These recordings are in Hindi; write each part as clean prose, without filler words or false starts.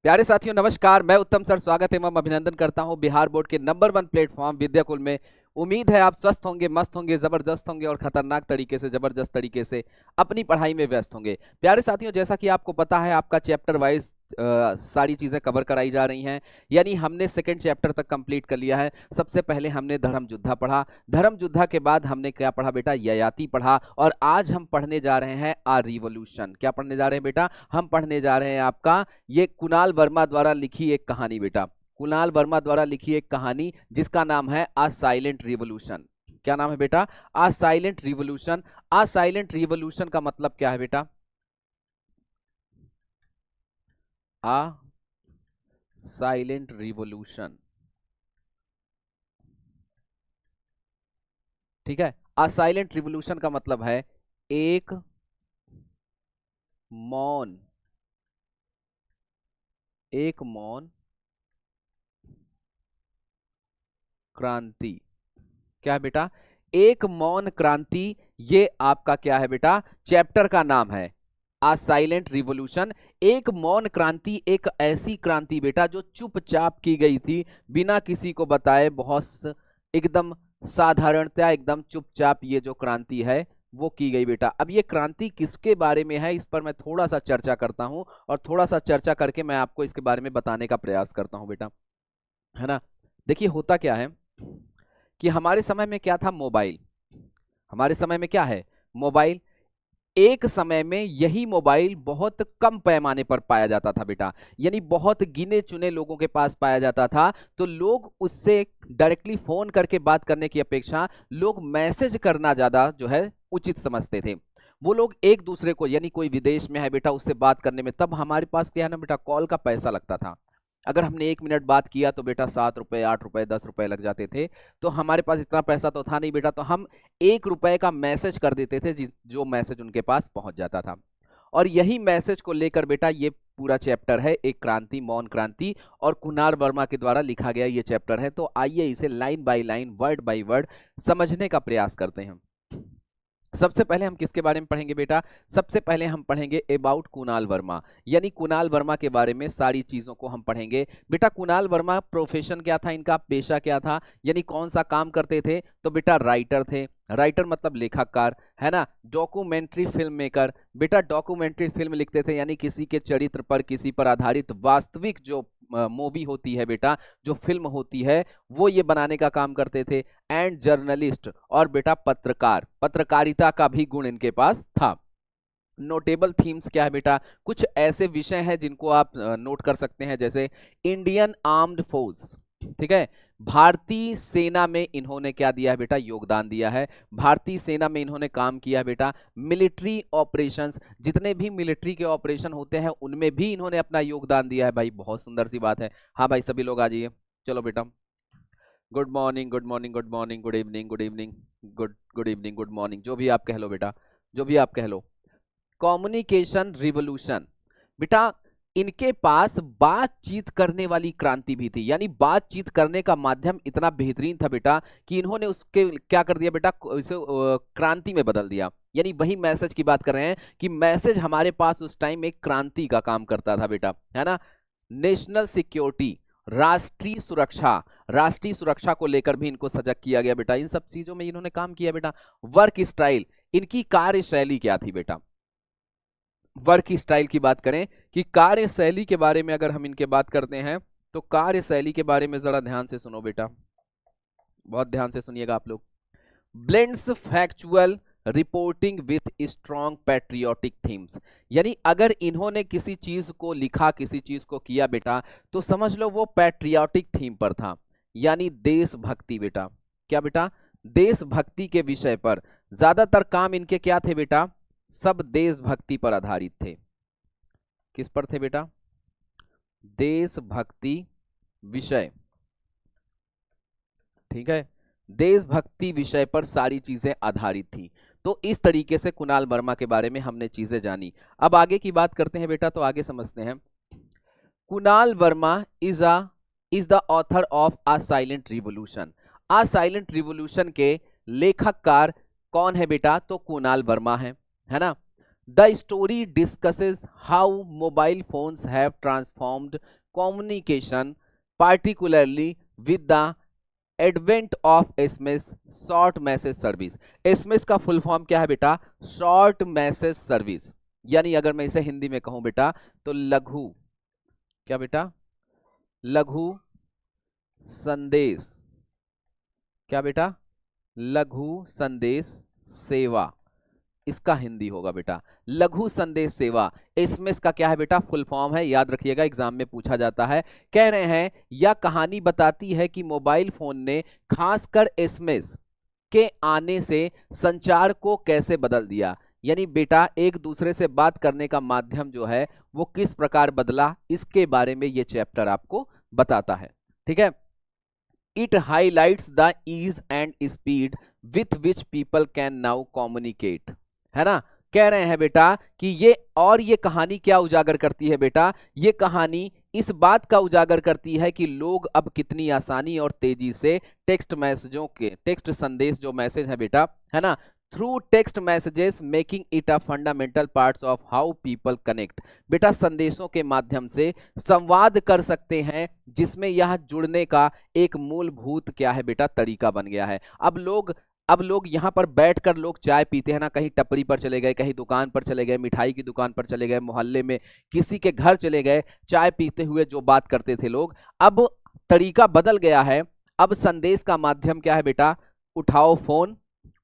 प्यारे साथियों नमस्कार। मैं उत्तम सर स्वागत एवं अभिनंदन करता हूं बिहार बोर्ड के नंबर 1 प्लेटफॉर्म विद्याकुल में। उम्मीद है आप स्वस्थ होंगे, मस्त होंगे, जबरदस्त होंगे और खतरनाक तरीके से, जबरदस्त तरीके से अपनी पढ़ाई में व्यस्त होंगे। प्यारे साथियों, जैसा कि आपको पता है आपका चैप्टर वाइज सारी चीजें कवर कराई जा रही हैं। यानी हमने सेकंड चैप्टर तक कंप्लीट कर लिया है। सबसे पहले हमने धर्म युद्धा पढ़ा, धर्म युद्धा के बाद हमने क्या पढ़ा बेटा, ययाति पढ़ा। और आज हम पढ़ने जा रहे हैं आ रिवोल्यूशन। क्या पढ़ने जा रहे हैं बेटा? हम पढ़ने जा रहे हैं आपका ये कुणाल वर्मा द्वारा लिखी एक कहानी बेटा, कुणाल वर्मा द्वारा लिखी एक कहानी जिसका नाम है आ साइलेंट रिवोल्यूशन। क्या नाम है बेटा? आ silent revolution. A silent revolution का मतलब क्या है बेटा? आ साइलेंट रिवोल्यूशन, ठीक है। आ साइलेंट रिवोल्यूशन का मतलब है एक मौन, एक मौन क्रांति। क्या है बेटा? एक मौन क्रांति। ये आपका क्या है बेटा? चैप्टर का नाम है आ साइलेंट रिवोल्यूशन। एक मौन क्रांति, एक ऐसी क्रांति बेटा जो चुपचाप की गई थी, बिना किसी को बताए, बहुत एकदम साधारणतया, एकदम चुपचाप ये जो क्रांति है वो की गई बेटा। अब ये क्रांति किसके बारे में है, इस पर मैं थोड़ा सा चर्चा करता हूं और थोड़ा सा चर्चा करके मैं आपको इसके बारे में बताने का प्रयास करता हूं बेटा, है ना। देखिए होता क्या है कि हमारे समय में क्या था? मोबाइल। हमारे समय में क्या है? मोबाइल। एक समय में यही मोबाइल बहुत कम पैमाने पर पाया जाता था बेटा, यानी बहुत गिने चुने लोगों के पास पाया जाता था। तो लोग उससे डायरेक्टली फोन करके बात करने की अपेक्षा लोग मैसेज करना ज्यादा जो है उचित समझते थे। वो लोग एक दूसरे को, यानी कोई विदेश में है बेटा, उससे बात करने में, तब हमारे पास क्या है ना बेटा, कॉल का पैसा लगता था। अगर हमने 1 मिनट बात किया तो बेटा 7 रुपए, 8 रुपए, 10 रुपए लग जाते थे। तो हमारे पास इतना पैसा तो था नहीं बेटा, तो हम 1 रुपए का मैसेज कर देते थे, जो मैसेज उनके पास पहुंच जाता था। और यही मैसेज को लेकर बेटा ये पूरा चैप्टर है, एक क्रांति, मौन क्रांति, और कुणाल वर्मा के द्वारा लिखा गया ये चैप्टर है। तो आइए इसे line by line, word by word समझने का प्रयास करते हैं। सबसे पहले हम किसके बारे में पढ़ेंगे बेटा? सबसे पहले हम पढ़ेंगे अबाउट कुणाल वर्मा, यानी कुणाल वर्मा के बारे में सारी चीजों को हम पढ़ेंगे बेटा। कुणाल वर्मा प्रोफेशन क्या था इनका, पेशा क्या था, यानी कौन सा काम करते थे? तो बेटा राइटर थे। राइटर मतलब लेखककार, है ना। डॉक्यूमेंट्री फिल्म मेकर, बेटा डॉक्यूमेंट्री फिल्म लिखते थे, यानी किसी के चरित्र पर, किसी पर आधारित वास्तविक जो मूवी होती है बेटा, जो फिल्म होती है, वो ये बनाने का काम करते थे। एंड जर्नलिस्ट, और बेटा पत्रकार, पत्रकारिता का भी गुण इनके पास था। नोटेबल थीम्स क्या है बेटा? कुछ ऐसे विषय हैं जिनको आप नोट कर सकते हैं, जैसे इंडियन आर्म्ड फोर्स, ठीक है। भारतीय सेना में इन्होंने क्या दिया है बेटा? योगदान दिया है। भारतीय सेना में इन्होंने काम किया है बेटा। मिलिट्री ऑपरेशंस, जितने भी मिलिट्री के ऑपरेशन होते हैं उनमें भी इन्होंने अपना योगदान दिया है भाई। बहुत सुंदर सी बात है। हाँ भाई, सभी लोग आ जाइए। चलो बेटा, good morning, good morning, good morning, good evening, good evening, good evening, good morning, जो भी आप कह लो बेटा, जो भी आप कह लो। कम्युनिकेशन रिवोल्यूशन बेटा, इनके पास बातचीत करने वाली क्रांति भी थी, यानी बातचीत करने का माध्यम इतना बेहतरीन था बेटा कि इन्होंने उसके क्या कर दिया बेटा, इसे क्रांति में बदल दिया। यानी वही मैसेज की बात कर रहे हैं कि मैसेज हमारे पास उस टाइम एक क्रांति का काम करता था बेटा, है ना। नेशनल सिक्योरिटी, राष्ट्रीय सुरक्षा, राष्ट्रीय सुरक्षा को लेकर भी इनको सजग किया गया बेटा। इन सब चीजों में इन्होंने काम किया बेटा। वर्क स्टाइल, इनकी कार्यशैली क्या थी बेटा? वर्क स्टाइल की बात करें कि कार्यशैली के बारे में अगर हम इनके बात करते हैं, तो कार्यशैली के बारे में जरा ध्यान से सुनो बेटा, बहुत ध्यान से सुनिएगा आप लोग। Blends factual reporting with strong patriotic themes, यानी अगर इन्होंने किसी चीज को लिखा, किसी चीज को किया बेटा, तो समझ लो वो पैट्रियोटिक थीम पर था, यानी देशभक्ति बेटा। क्या बेटा? देशभक्ति के विषय पर ज्यादातर काम इनके क्या थे बेटा? सब देशभक्ति पर आधारित थे। किस पर थे बेटा? देशभक्ति विषय, ठीक है। देशभक्ति विषय पर सारी चीजें आधारित थी। तो इस तरीके से कुणाल वर्मा के बारे में हमने चीजें जानी। अब आगे की बात करते हैं बेटा, तो आगे समझते हैं। Kunal Verma is the author of a silent revolution. A silent revolution के लेखककार कौन है बेटा? तो कुणाल वर्मा है ना। The story discusses how mobile phones have transformed communication, particularly with the advent of SMS short message service. SMS का फुल फॉर्म क्या है बेटा? शॉर्ट मैसेज सर्विस, यानी अगर मैं इसे हिंदी में कहूं बेटा तो लघु, क्या बेटा? लघु संदेश, क्या बेटा? लघु संदेश सेवा, इसका हिंदी होगा बेटा लघु संदेश सेवा। एसएमएस का क्या है बेटा? फुल फॉर्म है, याद रखिएगा, एग्जाम में पूछा जाता है। कह रहे हैं यह कहानी बताती है कि मोबाइल फोन ने खासकर एसएमएस के आने से संचार को कैसे बदल दिया, यानी बेटा एक दूसरे से बात करने का माध्यम जो है वो किस प्रकार बदला, इसके बारे में ये चैप्टर आपको बताता है। ठीक है, it highlights the ease and speed with which people can now communicate, है ना। कह रहे हैं बेटा कि ये कहानी क्या उजागर करती है बेटा? ये कहानी इस बात का उजागर करती है कि लोग अब कितनी आसानी और तेजी से टेक्स्ट संदेश जो मैसेज है बेटा, है ना, through text messages making it a fundamental parts of how people connect. बेटा संदेशों के माध्यम से संवाद कर सकते हैं, जिसमें यह जुड़ने का एक मूलभूत क्या है बेटा? तरीका बन गया है। अब लोग यहाँ पर बैठकर लोग चाय पीते हैं ना, कहीं टपरी पर चले गए, कहीं दुकान पर चले गए, मिठाई की दुकान पर चले गए, मोहल्ले में किसी के घर चले गए, चाय पीते हुए जो बात करते थे लोग, अब तरीका बदल गया है। अब संदेश का माध्यम क्या है बेटा? उठाओ फोन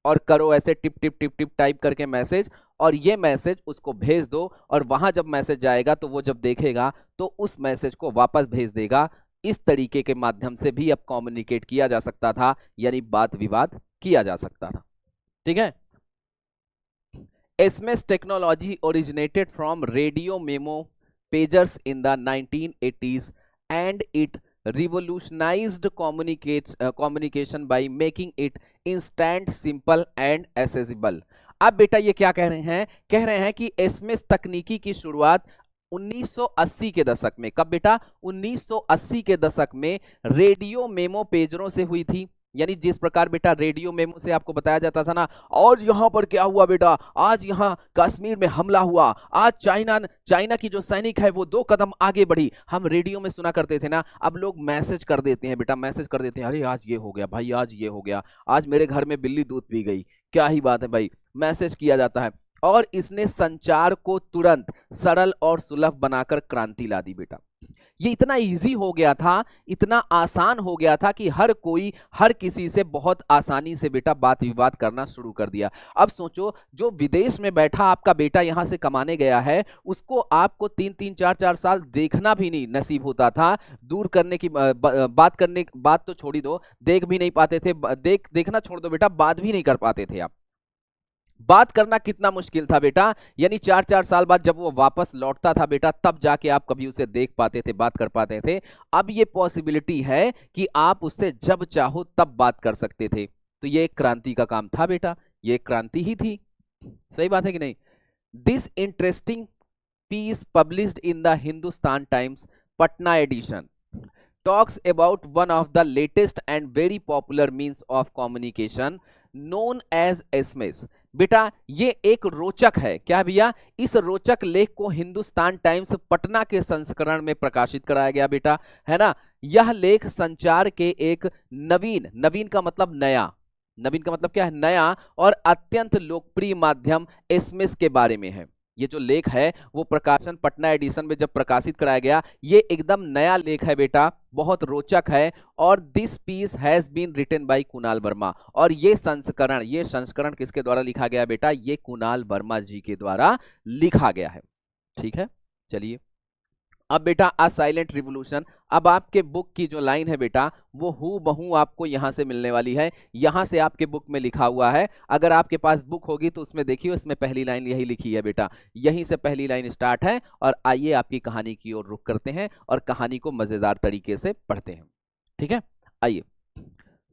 और करो ऐसे tip tip tip tip type करके मैसेज, और ये मैसेज उसको भेज दो, और वहां जब मैसेज जाएगा तो वो जब देखेगा तो उस मैसेज को वापस भेज देगा। इस तरीके के माध्यम से भी अब कम्युनिकेट किया जा सकता था, यानी बात विवाद किया जा सकता था। ठीक है, SMS technology originated from radio memo pagers in the 1980s and it revolutionized communication by making it instant, simple and accessible। अब बेटा ये क्या कह रहे हैं? कह रहे हैं कि एसएमएस तकनीकी की शुरुआत 1980 के दशक में, कब बेटा? 1980 के दशक में रेडियो मेमो पेजरों से हुई थी। यानी जिस प्रकार बेटा रेडियो मेमो से आपको बताया जाता था ना, और यहां पर क्या हुआ बेटा, आज यहां कश्मीर में हमला हुआ, आज चाइना की जो सैनिक है वो 2 कदम आगे बढ़ी, हम रेडियो में सुना करते थे ना। अब लोग मैसेज कर देते हैं बेटा, मैसेज कर देते हैं, अरे आज ये हो गया भाई, आज ये हो गया, आज मेरे घर में बिल्ली दूध पी गई, क्या ही बात है भाई, मैसेज किया जाता है। और इसने संचार को तुरंत सरल और सुलभ बनाकर क्रांति ला दी बेटा। ये इतना इजी हो गया था, इतना आसान हो गया था कि हर कोई हर किसी से बहुत आसानी से बेटा बात विवाद करना शुरू कर दिया। अब सोचो, जो विदेश में बैठा आपका बेटा यहां से कमाने गया है, उसको आपको 3-3 4-4 साल देखना भी नहीं नसीब होता था। दूर करने की बात तो छोड़ ही दो, देख भी नहीं पाते थे, देखना छोड़ दो बेटा, बात भी नहीं कर पाते थे आप। बात करना कितना मुश्किल था बेटा, यानी 4-4 साल बाद जब वो वापस लौटता था बेटा, तब जाके आप कभी उसे देख पाते थे, बात कर पाते थे। अब ये पॉसिबिलिटी है कि आप उससे जब चाहो तब बात कर सकते थे। तो ये एक क्रांति का काम था बेटा, ये एक क्रांति ही थी। सही बात है कि नहीं? This interesting piece published in the Hindustan times Patna edition talks about one of the latest and very popular means of communication known as SMS। बेटा ये एक रोचक है, क्या भैया? इस रोचक लेख को हिंदुस्तान टाइम्स पटना के संस्करण में प्रकाशित कराया गया बेटा, है ना। यह लेख संचार के एक नवीन का मतलब नया, नवीन का मतलब क्या है? नया, और अत्यंत लोकप्रिय माध्यम एसएमएस के बारे में है। ये जो लेख है वो प्रकाशन पटना एडिशन में जब प्रकाशित कराया गया, ये एकदम नया लेख है बेटा, बहुत रोचक है। और this piece has been written by Kunal Verma, और ये संस्करण किसके द्वारा लिखा गया बेटा? ये कुणाल वर्मा जी के द्वारा लिखा गया है। ठीक है, चलिए अब बेटा अ साइलेंट रिवॉल्यूशन, अब आपके बुक की जो लाइन है बेटा वो हूबहू आपको यहां से मिलने वाली है। यहां से आपके बुक में लिखा हुआ है, अगर आपके पास बुक होगी तो उसमें देखिए, उसमें पहली लाइन यही लिखी है बेटा, यहीं से पहली लाइन स्टार्ट है। और आइए आपकी कहानी की ओर रुख करते हैं और कहानी को मजेदार तरीके से पढ़ते हैं। ठीक है, आइए।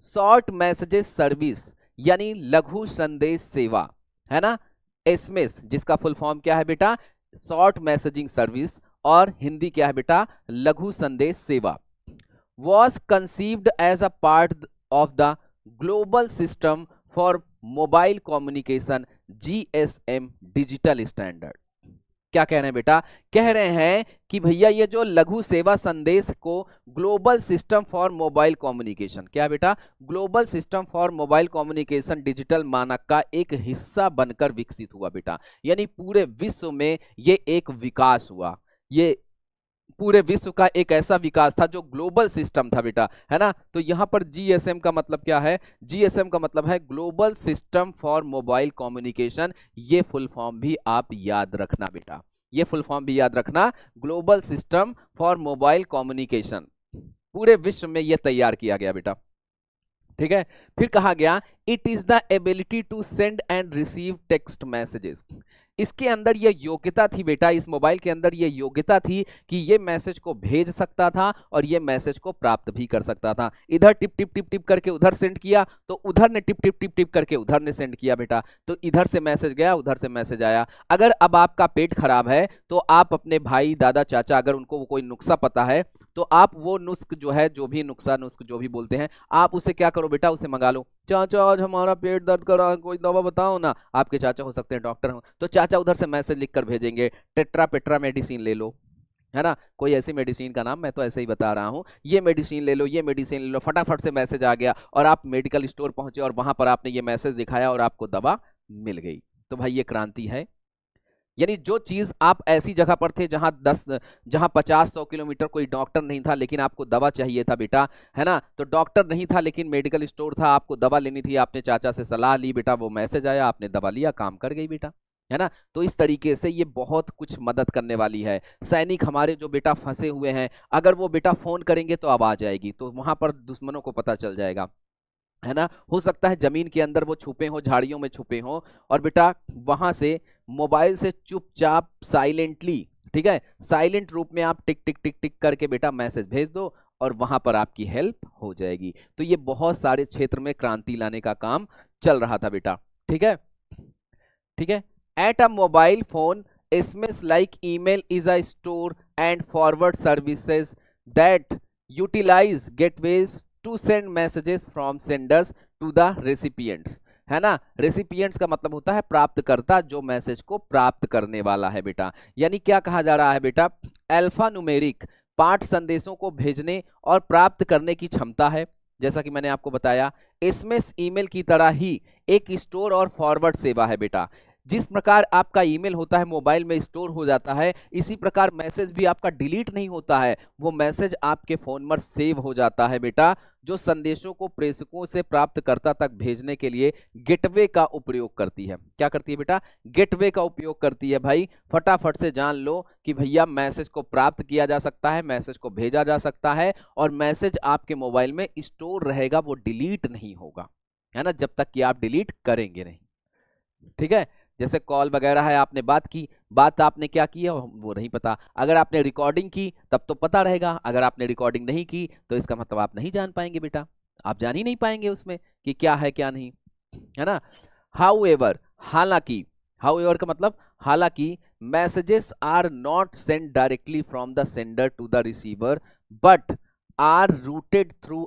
शॉर्ट मैसेजेस सर्विस यानी लघु संदेश सेवा, है ना, एसएमएस, जिसका फुल फॉर्म क्या है बेटा? शॉर्ट मैसेजिंग सर्विस, और हिंदी क्या है बेटा? लघु संदेश सेवा। Was conceived as a part of the global system for mobile communication GSM digital standard. क्या कह रहे हैं बेटा? कह रहे हैं कि भैया ये जो लघु सेवा संदेश को global system for mobile communication, क्या बेटा? Global system for mobile communication digital मानक का एक हिस्सा बनकर विकसित हुआ बेटा। यानी पूरे विश्व में ये एक विकास हुआ, ये पूरे विश्व का एक ऐसा विकास था जो ग्लोबल सिस्टम था बेटा, है ना। तो यहाँ पर GSM का मतलब क्या है? GSM का मतलब है global system for mobile communication. ये फुल फॉर्म भी आप याद रखना बेटा, ये फुल फॉर्म भी याद रखना, global system for mobile communication. पूरे विश्व में ये तैयार किया गया बेटा, ठीक है। फिर कहा गया it is the ability to send and receive text messages. इसके अंदर ये योग्यता थी बेटा, इस मोबाइल के अंदर ये योग्यता थी कि ये मैसेज को भेज सकता था और ये मैसेज को प्राप्त भी कर सकता था। इधर टिप टिप टिप टिप करके उधर सेंड किया तो उधर ने टिप टिप टिप टिप करके उधर ने सेंड किया बेटा, तो इधर से मैसेज गया उधर से मैसेज आया। अगर अब आपका पेट खराब है तो आप अपने भाई दादा चाचा, अगर उनको कोई नुस्खा पता है तो आप वो नुस्ख जो है, जो भी नुस्ख जो भी बोलते हैं, आप उसे क्या करो बेटा, उसे मंगा लो। चाचा आज हमारा पेट दर्द कर रहा है, कोई दवा बताओ ना। आपके चाचा हो सकते हैं डॉक्टर हो, तो चाचा उधर से मैसेज लिखकर भेजेंगे, टेट्रा पेट्रा मेडिसिन ले लो, है ना। कोई ऐसी मेडिसिन का नाम मैं तो ऐसे ही बता रहा हूँ, ये मेडिसिन ले लो, ये मेडिसिन ले लो, फटाफट से मैसेज आ गया और आप मेडिकल स्टोर पहुंचे और वहां पर आपने ये मैसेज दिखाया और आपको दवा मिल गई। तो भाई ये क्रांति है। यानी जो चीज आप ऐसी जगह पर थे जहां 50-100 किलोमीटर कोई डॉक्टर नहीं था लेकिन आपको दवा चाहिए था बेटा, है ना। तो डॉक्टर नहीं था लेकिन मेडिकल स्टोर था, आपको दवा लेनी थी, आपने चाचा से सलाह ली बेटा, वो मैसेज आया, आपने दवा लिया, काम कर गई बेटा, है ना। तो इस तरीके से ये बहुत कुछ मदद करने वाली है। सैनिक हमारे जो बेटा फंसे हुए हैं, अगर वो बेटा फोन करेंगे तो आवाज आएगी, तो वहां पर दुश्मनों को पता चल जाएगा, है ना। हो सकता है जमीन के अंदर वो छुपे हो, झाड़ियों में छुपे हो, और बेटा वहां से मोबाइल से चुपचाप साइलेंटली, ठीक है, साइलेंट रूप में आप टिक टिक टिक टिक करके बेटा मैसेज भेज दो और वहां पर आपकी हेल्प हो जाएगी। तो ये बहुत सारे क्षेत्र में क्रांति लाने का काम चल रहा था बेटा, ठीक है, ठीक है। At a mobile phone SMS like email is a store and forward services that utilize gateways to send messages from senders to the recipients, है ना। रेसिपिएंट्स का मतलब होता है प्राप्तकर्ता, जो मैसेज को प्राप्त करने वाला है बेटा। यानी क्या कहा जा रहा है बेटा, अल्फा न्यूमेरिक पाठ संदेशों को भेजने और प्राप्त करने की क्षमता है। जैसा कि मैंने आपको बताया, SMS ईमेल की तरह ही एक स्टोर और फॉरवर्ड सेवा है बेटा। जिस प्रकार आपका ईमेल होता है मोबाइल में स्टोर हो जाता है, इसी प्रकार मैसेज भी आपका डिलीट नहीं होता है, वो मैसेज आपके फोन पर सेव हो जाता है बेटा, जो संदेशों को प्रेषकों से प्राप्तकर्ता तक भेजने के लिए गेटवे का उपयोग करती है। क्या करती है बेटा? गेटवे का उपयोग करती है भाई। फटाफट से जान लो कि भैया मैसेज को प्राप्त किया जा सकता है, मैसेज को भेजा जा सकता है, और मैसेज आपके मोबाइल में स्टोर रहेगा, वो डिलीट नहीं होगा, है ना, जब तक कि आप डिलीट करेंगे नहीं, ठीक है। जैसे कॉल वगैरह है, आपने बात की, बात आपने क्या की है वो नहीं पता। अगर आपने रिकॉर्डिंग की तब तो पता रहेगा, अगर आपने रिकॉर्डिंग नहीं की तो इसका मतलब आप नहीं जान पाएंगे बेटा, आप जान ही नहीं पाएंगे उसमें कि क्या है क्या नहीं, है ना। हाउएवर, हालांकि, हाउएवर का मतलब हालांकि, messages are not send directly from the sender to the receiver but are routed through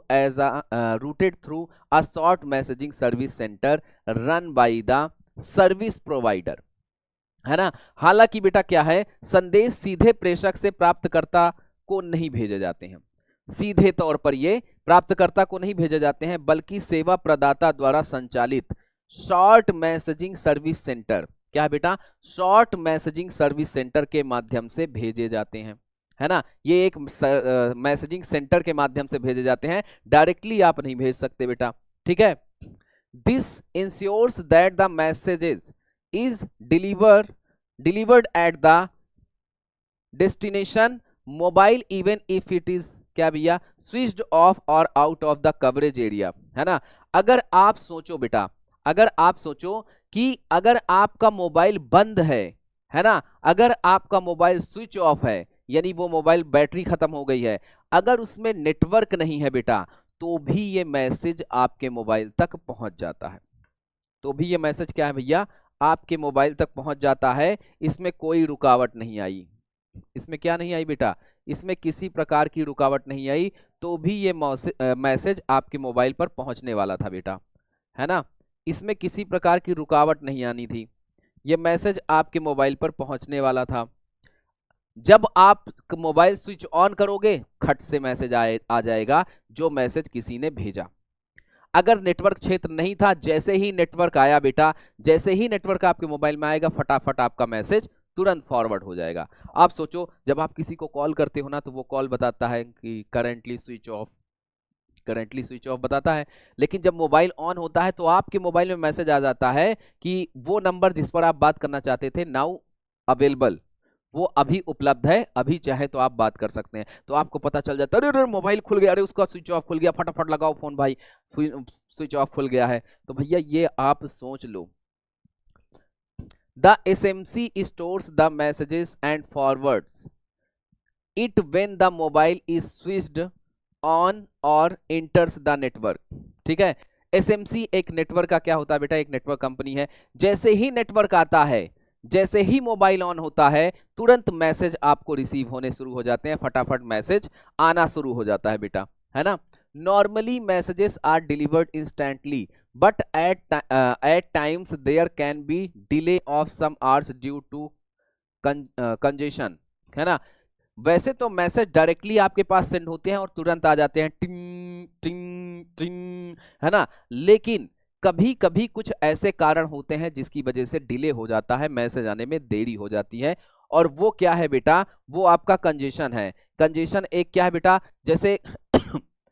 a short messaging service center run by the service provider, है ना। हालांकि बेटा क्या है, संदेश सीधे प्रेषक से प्राप्तकर्ता को नहीं भेजे जाते हैं, सीधे तौर पर ये प्राप्तकर्ता को नहीं भेजे जाते हैं, बल्कि सेवा प्रदाता द्वारा संचालित शॉर्ट मैसेजिंग सर्विस सेंटर, क्या है बेटा, शॉर्ट मैसेजिंग सर्विस सेंटर के माध्यम से भेजे जाते हैं, है ना। ये एक मैसेजिंग सेंटर के माध्यम से भेजे जाते हैं, डायरेक्टली आप नहीं भेज सकते बेटा, ठीक है। This ensures that the messages is delivered at the destination mobile even if it is क्या भैया switched off or out of the coverage area, है ना। अगर आप सोचो बेटा, अगर आप सोचो कि अगर आपका मोबाइल बंद है ना, अगर आपका मोबाइल स्विच ऑफ है, यानी वो मोबाइल बैटरी खत्म हो गई है, अगर उसमें नेटवर्क नहीं है बेटा, तो भी ये मैसेज आपके मोबाइल तक पहुंच जाता है, तो भी ये मैसेज क्या है भैया, आपके मोबाइल तक पहुंच जाता है। इसमें कोई रुकावट नहीं आई, इसमें क्या नहीं आई बेटा, इसमें किसी प्रकार की रुकावट नहीं आई, तो भी ये मैसेज आपके मोबाइल पर पहुंचने वाला था बेटा, है ना। इसमें किसी प्रकार की रुकावट नहीं आनी थी। ये मैसेज आपके मोबाइल पर पहुंचने वाला था। जब आप मोबाइल स्विच ऑन करोगे, खट से मैसेज आ जाएगा जो मैसेज किसी ने भेजा। अगर नेटवर्क क्षेत्र नहीं था, जैसे ही नेटवर्क आया बेटा, जैसे ही नेटवर्क आपके मोबाइल में आएगा, फटाफट आपका मैसेज तुरंत फॉरवर्ड हो जाएगा। आप सोचो, जब आप किसी को कॉल करते हो ना, तो वो कॉल बताता है कि currently switch off, currently switch off बताता है। लेकिन जब मोबाइल ऑन होता है तो आपके मोबाइल में मैसेज आ जाता है कि वो नंबर जिस पर आप बात करना चाहते थे, नाउ अवेलेबल, वो अभी उपलब्ध है, अभी चाहे तो आप बात कर सकते हैं। तो आपको पता चल जाता है, अरे मोबाइल खुल गया, अरे उसका स्विच ऑफ खुल गया, फटाफट लगाओ फोन भाई, स्विच ऑफ खुल गया है। तो भैया ये आप सोच लो, the SMC stores the messages and forwards it when the mobile is switched on और इंटर्स द नेटवर्क। ठीक है, एसएमसी एक नेटवर्क का क्या होता है बेटा, एक नेटवर्क कंपनी है। जैसे ही नेटवर्क आता है, जैसे ही मोबाइल ऑन होता है, तुरंत मैसेज आपको रिसीव होने शुरू हो जाते हैं, फटाफट मैसेज आना शुरू हो जाता है बेटा, है ना। Normally messages are delivered instantly, but at times there can be delay of some hours due to congestion, है ना। वैसे तो मैसेज डायरेक्टली आपके पास सेंड होते हैं और तुरंत आ जाते हैं, टिंग टिंग टिंग, है ना। लेकिन कभी कभी कुछ ऐसे कारण होते हैं जिसकी वजह से डिले हो जाता है, मैसेज आने में देरी हो जाती है। और वो क्या है बेटा, वो आपका कंजेशन है। कंजेशन एक क्या है बेटा, जैसे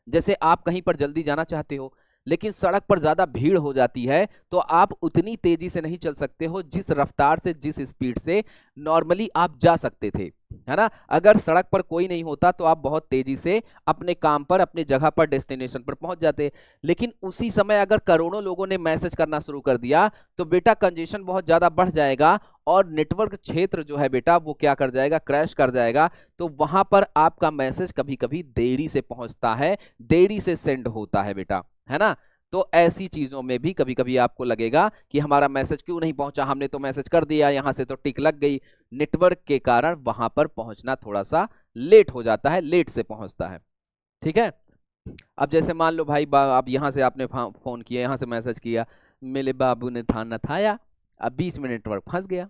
जैसे आप कहीं पर जल्दी जाना चाहते हो, लेकिन सड़क पर ज्यादा भीड़ हो जाती है, तो आप उतनी तेजी से नहीं चल सकते हो जिस रफ्तार से, जिस स्पीड से नॉर्मली आप जा सकते थे, है ना। अगर सड़क पर कोई नहीं होता तो आप बहुत तेजी से अपने काम पर, अपने जगह पर, डेस्टिनेशन पर पहुंच जाते। लेकिन उसी समय अगर करोड़ों लोगों ने मैसेज करना शुरू कर दिया, तो बेटा कंजेशन बहुत ज्यादा बढ़ जाएगा और नेटवर्क क्षेत्र जो है बेटा, वो क्या कर जाएगा, क्रैश कर जाएगा। तो वहां पर आपका मैसेज कभी कभी देरी से पहुंचता है, देरी से सेंड होता है बेटा, है ना। तो ऐसी चीजों में भी कभी कभी आपको लगेगा कि हमारा मैसेज क्यों नहीं पहुंचा, हमने तो मैसेज कर दिया, यहां से तो टिक लग गई। नेटवर्क के कारण वहां पर पहुंचना थोड़ा सा लेट हो जाता है, लेट से पहुंचता है। ठीक है, अब जैसे मान लो भाई, अब यहां से आपने फोन किया, यहां से मैसेज किया, मेरे बाबू ने थाना थाया, अब 20 मिनट नेटवर्क फंस गया,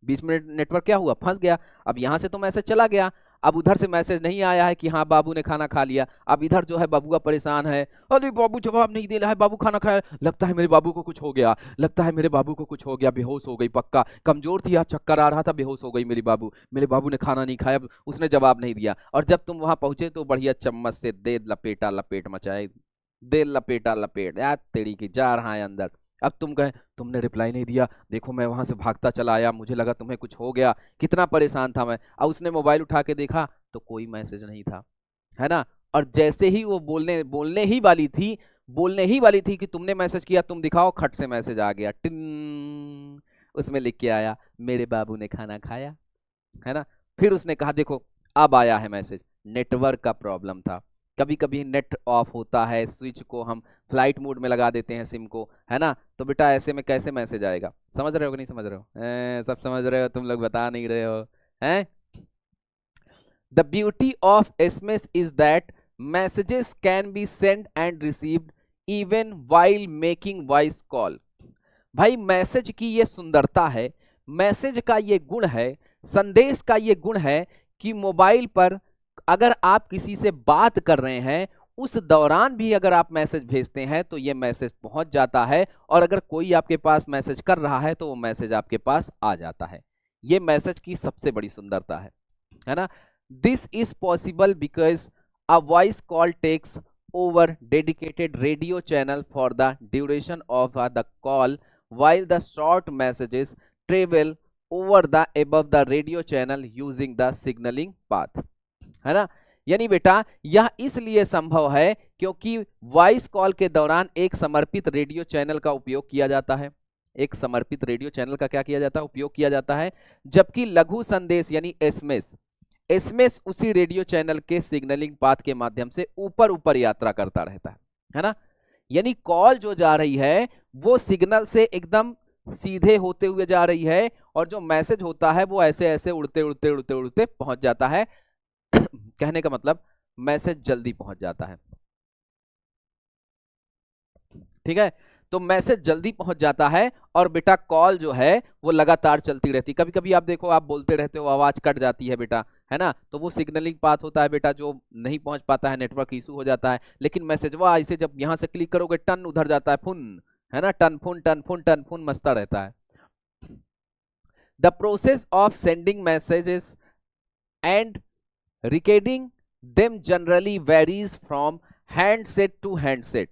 20 मिनट नेटवर्क क्या हुआ, फंस गया। अब यहां से तो मैसेज चला गया, अब उधर से मैसेज नहीं आया है कि हाँ बाबू ने खाना खा लिया। अब इधर जो है बबुआ परेशान है, अरे बाबू जवाब नहीं दे रहा है, बाबू खाना खाया, लगता है मेरे बाबू को कुछ हो गया, लगता है मेरे बाबू को कुछ हो गया, बेहोश हो गई पक्का, कमजोर थी, आज चक्कर आ रहा था, बेहोश हो गई मेरी बाबू, मेरे बाबू ने खाना नहीं खाया, उसने जवाब नहीं दिया। और जब तुम वहां पहुंचे तो बढ़िया चम्मच से दे लपेटा लपेट मचाए, दे लपेटा लपेट, यार तेरी की जा रहा है अंदर। अब तुम कहे, तुमने रिप्लाई नहीं दिया, देखो मैं वहां से भागता चला आया, मुझे लगा तुम्हें कुछ हो गया, कितना परेशान था मैं। अब उसने मोबाइल उठा के देखा तो कोई मैसेज नहीं था, है ना। और जैसे ही वो बोलने ही वाली थी, बोलने ही वाली थी कि तुमने मैसेज किया, तुम दिखाओ, खट से मैसेज आ गया, टिन, उसमें लिख के आया, मेरे बाबू ने खाना खाया, है ना। फिर उसने कहा देखो अब आया है मैसेज, नेटवर्क का प्रॉब्लम था। कभी कभी नेट ऑफ होता है, स्विच को हम फ्लाइट मोड में लगा देते हैं, सिम को, है ना। तो बेटा ऐसे में कैसे मैसेज आएगा, समझ रहे हो कि नहीं समझ रहे हो, सब समझ रहे हो, तुम लोग बता नहीं रहे हो, हैं। The beauty of SMS is that messages can be send and received even while making voice call. भाई मैसेज की ये सुंदरता है, मैसेज का ये गुण है, संदेश का ये गुण है कि मोबाइल पर अगर आप किसी से बात कर रहे हैं, उस दौरान भी अगर आप मैसेज भेजते हैं तो ये मैसेज पहुंच जाता है, और अगर कोई आपके पास मैसेज कर रहा है तो वो मैसेज आपके पास आ जाता है। ये मैसेज की सबसे बड़ी सुंदरता है ना। This is possible because a voice call takes over dedicated radio channel for the duration of the call, while the short messages travel over the above the radio channel using the signaling path, है ना। यानी बेटा यह इसलिए संभव है क्योंकि वॉइस कॉल के दौरान एक समर्पित रेडियो चैनल का उपयोग किया जाता है, एक समर्पित रेडियो चैनल का क्या किया जाता है, उपयोग किया जाता है। जबकि लघु संदेश यानी एसएमएस उसी रेडियो चैनल के सिग्नलिंग पाथ के माध्यम से ऊपर ऊपर यात्रा करता रहता है ना। यानी कॉल जो जा रही है वो सिग्नल से एकदम सीधे होते हुए जा रही है, और जो मैसेज होता है वो ऐसे ऐसे उड़ते उड़ते उड़ते उड़ते पहुंच जाता है। कहने का मतलब मैसेज जल्दी पहुंच जाता है, ठीक है। तो मैसेज जल्दी पहुंच जाता है और बेटा कॉल जो है वो लगातार चलती रहती है। कभी कभी आप देखो, आप बोलते रहते हो, आवाज कट जाती है बेटा, है ना, तो वो सिग्नलिंग पाथ होता है बेटा जो नहीं पहुंच पाता है, नेटवर्क इशू हो जाता है। लेकिन मैसेज वह ऐसे जब यहां से क्लिक करोगे टन उधर जाता है फुन, है ना, टन फुन टन फुन टन फुन मचता रहता है। The process of sending messages and recording them generally varies from handset to handset.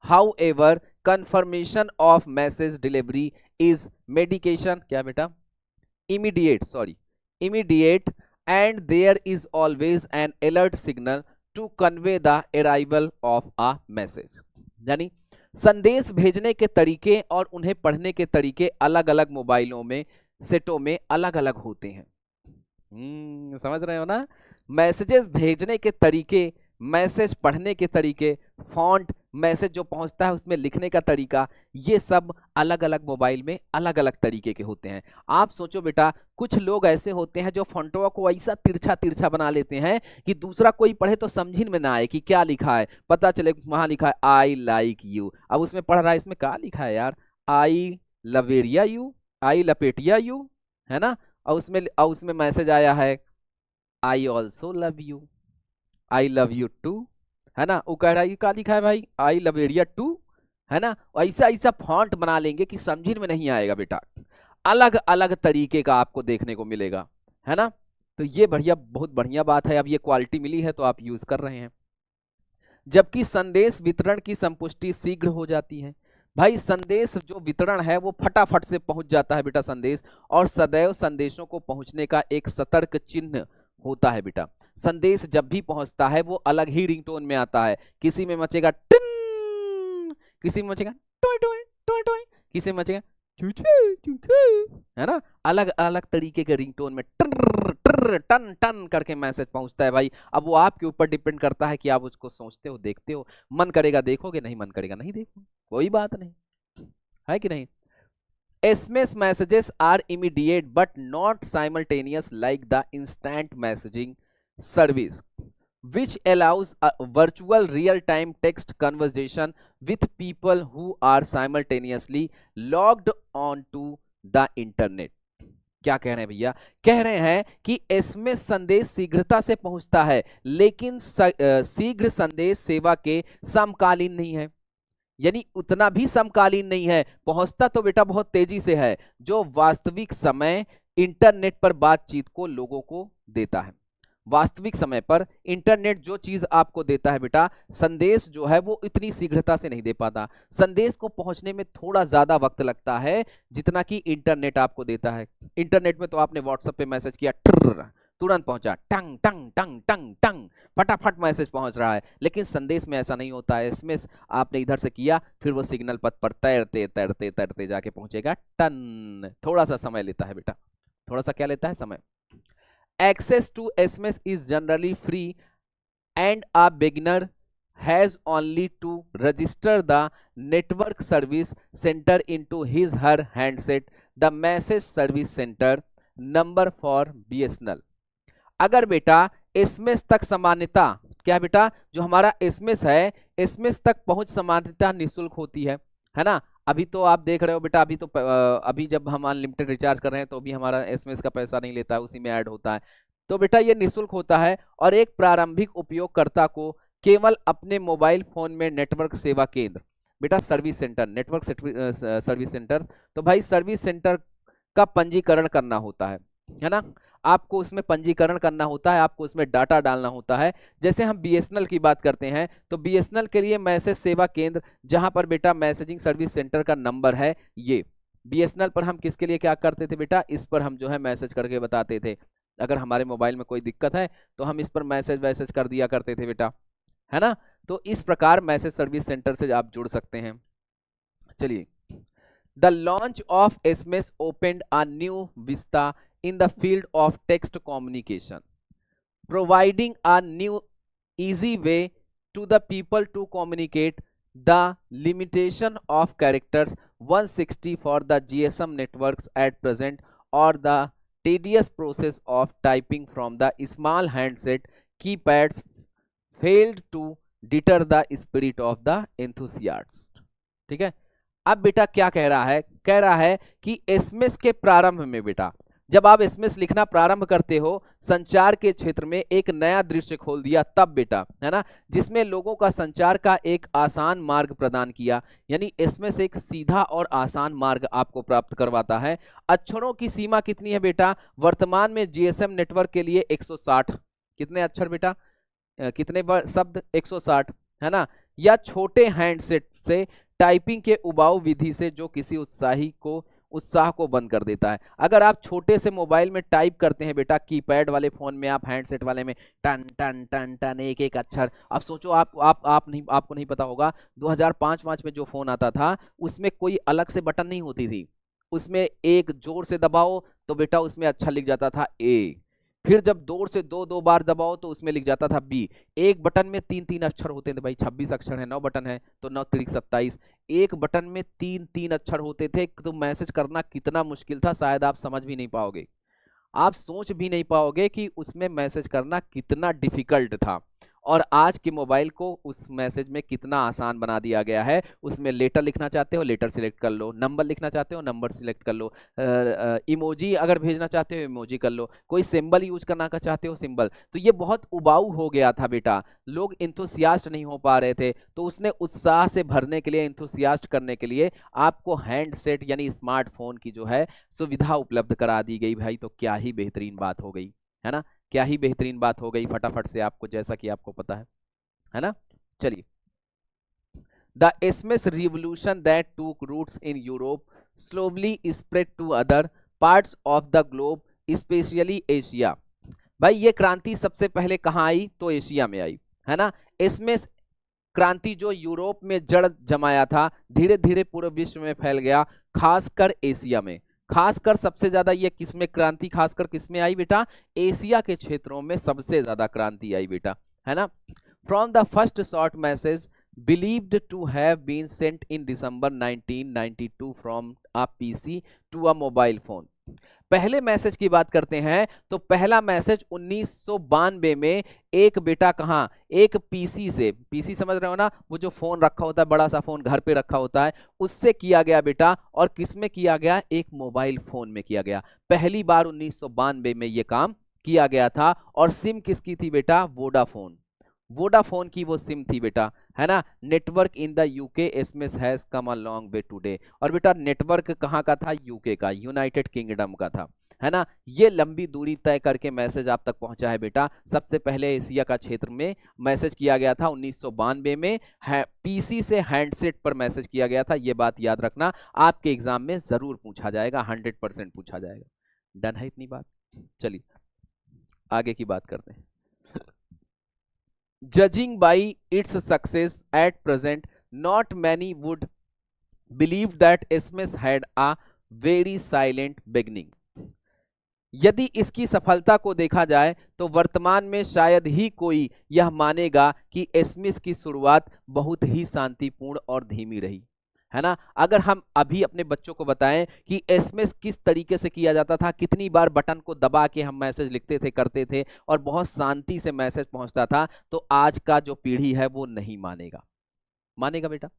However, confirmation of message delivery is medication क्या बेटा immediate and there is always an alert signal to convey the arrival of a message. यानी संदेश भेजने के तरीके और उन्हें पढ़ने के तरीके अलग अलग मोबाइलों में सेटों में अलग अलग होते हैं। समझ रहे हो ना, मैसेजेस भेजने के तरीके, मैसेज पढ़ने के तरीके, फॉन्ट, मैसेज जो पहुंचता है उसमें लिखने का तरीका, ये सब अलग अलग मोबाइल में अलग अलग तरीके के होते हैं। आप सोचो बेटा, कुछ लोग ऐसे होते हैं जो फॉन्टवा को ऐसा तिरछा तिरछा बना लेते हैं कि दूसरा कोई पढ़े तो समझ में ना आए कि क्या लिखा है, पता चले वहां लिखा है आई लाइक यू, अब उसमें पढ़ रहा है इसमें क्या लिखा है यार, आई लवेरिया यू, आई लपेटिया यू, है ना, और उसमें मैसेज आया है I also love you, I love you too, है ना, वो कह रहा है क्या लिखा है भाई, आई लव एरिया टू, है ना। ऐसा ऐसा फॉन्ट बना लेंगे कि समझ में नहीं आएगा बेटा, अलग अलग तरीके का आपको देखने को मिलेगा, है ना। तो ये बढ़िया, बहुत बढ़िया बात है, अब ये क्वालिटी मिली है तो आप यूज कर रहे हैं। जबकि संदेश वितरण की संपुष्टि शीघ्र हो जाती है। भाई संदेश जो वितरण है वो फटाफट से पहुंच जाता है बेटा संदेश, और सदैव संदेशों को पहुंचने का एक सतर्क चिन्ह होता है बेटा। संदेश जब भी पहुंचता है वो अलग ही रिंगटोन में आता है, किसी में मचेगा टिन, किसी में मचेगा टोय टोय टोय टोय, किसी में मचेगा चू चू चू चू, है ना, अलग अलग तरीके के रिंगटोन में ट्र ट्र टन टन करके मैसेज पहुंचता है भाई। अब वो आपके ऊपर डिपेंड करता है कि आप उसको सोचते हो, देखते हो, मन करेगा देखोगे, नहीं मन करेगा नहीं देखो, कोई बात नहीं, है कि नहीं। SMS messages are immediate but not simultaneous like the instant messaging service, which allows a virtual real-time text conversation with people who are simultaneously logged onto the internet. क्या कह रहे हैं भैया, कह रहे हैं कि एसएमएस संदेश शीघ्रता से पहुंचता है लेकिन शीघ्र संदेश सेवा के समकालीन नहीं है, यानी उतना भी समकालीन नहीं है, पहुंचता तो बेटा बहुत तेजी से है, जो वास्तविक समय इंटरनेट पर बातचीत को लोगों को देता है। वास्तविक समय पर इंटरनेट जो चीज आपको देता है बेटा, संदेश जो है वो इतनी शीघ्रता से नहीं दे पाता। संदेश को पहुंचने में थोड़ा ज्यादा वक्त लगता है जितना कि इंटरनेट आपको देता है। इंटरनेट में तो आपने व्हाट्सएप पे मैसेज किया, तुरंत पहुंचा, टंग टंग टंग टंग टंग, फटाफट मैसेज पहुंच रहा है। लेकिन संदेश में ऐसा नहीं होता है, इसमें आपने इधर से किया, फिर वो सिग्नल पथ पर तैरते तैरते तैरते जाके पहुंचेगा टन, थोड़ा सा समय लेता है बेटा, थोड़ा सा क्या लेता है, समय। Access to SMS is generally free and a beginner has only to register the network service center into his her handset, the message service center number for BSNL। अगर बेटा SMS तक सामान्यता, क्या बेटा, जो हमारा SMS है, SMS तक पहुंच सामान्यता निःशुल्क होती है ना। अभी तो आप देख रहे हो बेटा, अभी जब हम अनलिमिटेड रिचार्ज कर रहे हैं तो भी हमारा एसएमएस का पैसा नहीं लेता है, उसी में ऐड होता है, तो बेटा ये निःशुल्क होता है। और एक प्रारंभिक उपयोगकर्ता को केवल अपने मोबाइल फोन में नेटवर्क सेवा केंद्र, बेटा service centre, network service centre, तो भाई सर्विस सेंटर का पंजीकरण करना होता है ना, आपको उसमें पंजीकरण करना होता है, आपको उसमें डाटा डालना होता है। जैसे हम बीएसएनएल की बात करते हैं तो बीएसएनएल के लिए मैसेज सेवा केंद्र, जहां पर बेटा मैसेजिंग सर्विस सेंटर का नंबर है, ये बीएसएनएल पर हम किसके लिए क्या करते थे बेटा, इस पर हम जो है मैसेज करके बताते थे, अगर हमारे मोबाइल में कोई दिक्कत है तो हम इस पर मैसेज वैसेज कर दिया करते थे बेटा, है ना। तो इस प्रकार मैसेज सर्विस सेंटर से आप जुड़ सकते हैं। चलिए, the launch of SMS opened a new vista in the field of text communication, providing a new easy way to the people to communicate. The limitation of characters 160 for the GSM networks at present, or the tedious process of typing from the small handset keypads failed to deter the spirit of the enthusiast। ठीक है, अब बेटा क्या कह रहा है, कह रहा है कि एसएमएस के प्रारंभ में बेटा, जब आप एसएमएस लिखना प्रारंभ करते हो, संचार के क्षेत्र में एक नया दृश्य खोल दिया तब बेटा, है ना, जिसमें लोगों का संचार का एक आसान मार्ग प्रदान किया। यानी एसएमएस एक सीधा और आसान मार्ग आपको प्राप्त करवाता है। अक्षरों की सीमा कितनी है बेटा, वर्तमान में जीएसएम नेटवर्क के लिए 160, कितने अक्षर बेटा, कितने शब्द, 160, है ना। या छोटे हैंडसेट से टाइपिंग के उबाऊ विधि से जो किसी उत्साह को बंद कर देता है। अगर आप छोटे से मोबाइल में टाइप करते हैं बेटा, कीपैड वाले फोन में, आप हैंडसेट वाले में टन टन टन टन एक एक अक्षर, अब सोचो आप नहीं, आपको नहीं पता होगा 2005 में जो फोन आता था उसमें कोई अलग से बटन नहीं होती थी, उसमें एक जोर से दबाओ तो बेटा उसमें अक्षर लिख जाता था ए, फिर जब जोर से दो बार दबाओ तो उसमें लिख जाता था बी। एक बटन में 3 अक्षर होते थे भाई, 26 अक्षर है, 9 बटन है तो 9 त्रिक 27, एक बटन में 3 अक्षर होते थे, तो मैसेज करना कितना मुश्किल था, शायद आप समझ भी नहीं पाओगे, आप सोच भी नहीं पाओगे कि उसमें मैसेज करना कितना डिफिकल्ट था। और आज के मोबाइल को उस मैसेज में कितना आसान बना दिया गया है। उसमें लेटर लिखना चाहते हो लेटर सिलेक्ट कर लो, नंबर लिखना चाहते हो नंबर सिलेक्ट कर लो, इमोजी अगर भेजना चाहते हो इमोजी कर लो, कोई सिंबल यूज करना का चाहते हो सिंबल। तो ये बहुत उबाऊ हो गया था बेटा, लोग इंथुसियास्ट नहीं हो पा रहे थे, तो उसने उत्साह से भरने के लिए, इंथुसियास्ट करने के लिए आपको हैंडसेट यानी स्मार्टफोन की जो है सुविधा उपलब्ध करा दी गई भाई। तो क्या ही बेहतरीन बात हो गई, है ना, क्या ही बेहतरीन बात हो गई, फटाफट से आपको, जैसा कि आपको पता है ना। चलिए, the SMS revolution that took roots in Europe slowly spread to other parts of the globe especially Asia. भाई ये क्रांति सबसे पहले कहाँ आई, तो एशिया में आई, है ना। एसएमएस क्रांति जो यूरोप में जड़ जमाया था, धीरे धीरे पूरे विश्व में फैल गया, खासकर एशिया में। खासकर सबसे ज्यादा ये किसमें क्रांति, खासकर किसमें आई बेटा, एशिया के क्षेत्रों में सबसे ज्यादा क्रांति आई बेटा, है ना। From the first short message believed to have been sent in December 1992 from a PC to a mobile phone। पहले मैसेज की बात करते हैं तो पहला मैसेज 1992 में एक बेटा कहाँ, एक पीसी से, पीसी समझ रहे हो ना, वो जो फोन रखा होता है, बड़ा सा फोन घर पे रखा होता है, उससे किया गया बेटा। और किस में किया गया, एक मोबाइल फोन में किया गया। पहली बार 1992 में ये काम किया गया था। और सिम किसकी थी बेटा, वोडाफोन, वोडाफोन की वो सिम थी बेटा, है ना। Network in the UK SMS has come a long way today. और बेटा नेटवर्क कहाँ का था, यूके का, यूनाइटेड किंगडम का था, है ना। ये लंबी दूरी तय करके मैसेज आप तक पहुंचा है बेटा। सबसे पहले एशिया का क्षेत्र में मैसेज किया गया था 1992 में, पीसी से हैंडसेट पर मैसेज किया गया था। ये बात याद रखना, आपके एग्जाम में जरूर पूछा जाएगा, 100% पूछा जाएगा। डन है इतनी बात, चलिए आगे की बात करते हैं। Judging by its success at present, not many would believe that SMS had a very silent beginning। यदि इसकी सफलता को देखा जाए तो वर्तमान में शायद ही कोई यह मानेगा कि एसएमएस की शुरुआत बहुत ही शांतिपूर्ण और धीमी रही, है ना। अगर हम अभी अपने बच्चों को बताएं कि एसएमएस किस तरीके से किया जाता था, कितनी बार बटन को दबा के हम मैसेज लिखते थे, करते थे, और बहुत शांति से मैसेज पहुंचता था, तो आज का जो पीढ़ी है वो नहीं मानेगा, मानेगा बेटा।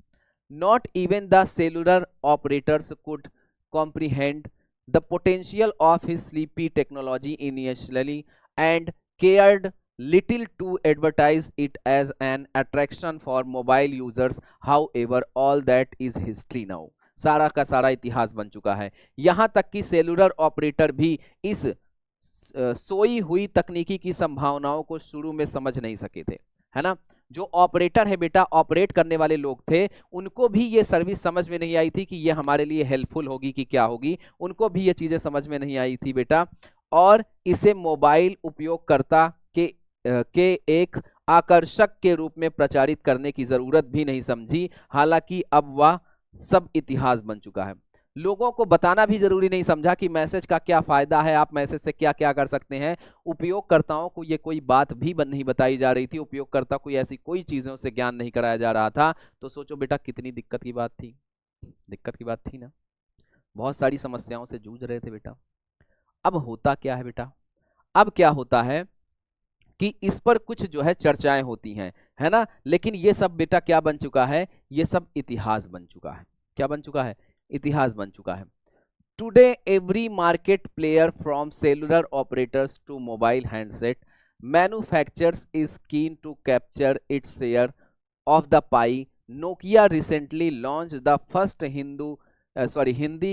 Not even the cellular operators could comprehend the potential of his sleepy technology initially and cared little to advertise it as an attraction for mobile users, however all that is history now। सारा का सारा इतिहास बन चुका है। यहां तक कि सेलुलर ऑपरेटर भी इस सोई हुई तकनीकी की संभावनाओं को शुरू में समझ नहीं सके थे, है ना। जो ऑपरेटर है बेटा, ऑपरेट करने वाले लोग थे, उनको भी ये सर्विस समझ में नहीं आई थी कि ये हमारे लिए हेल्पफुल होगी कि क्या होगी, उनको भी ये चीजें समझ में नहीं आई थी बेटा। और इसे मोबाइल उपयोगकर्ता के एक आकर्षक के रूप में प्रचारित करने की जरूरत भी नहीं समझी। हालांकि अब वह सब इतिहास बन चुका है। लोगों को बताना भी जरूरी नहीं समझा कि मैसेज का क्या फायदा है, आप मैसेज से क्या क्या कर सकते हैं। उपयोगकर्ताओं को ये कोई बात भी नहीं बताई जा रही थी, उपयोगकर्ता को ऐसी कोई चीजों से ज्ञान नहीं कराया जा रहा था। तो सोचो बेटा कितनी दिक्कत की बात थी, दिक्कत की बात थी ना, बहुत सारी समस्याओं से जूझ रहे थे बेटा। अब होता क्या है बेटा, अब क्या होता है कि इस पर कुछ जो है चर्चाएं होती हैं, है ना, लेकिन ये सब बेटा क्या बन चुका है, ये सब इतिहास बन चुका है। क्या बन चुका है? इतिहास बन चुका है। Today every market player from cellular operators to mobile handset manufacturers is keen to capture its share of the pie. Nokia recently launched the first Hindi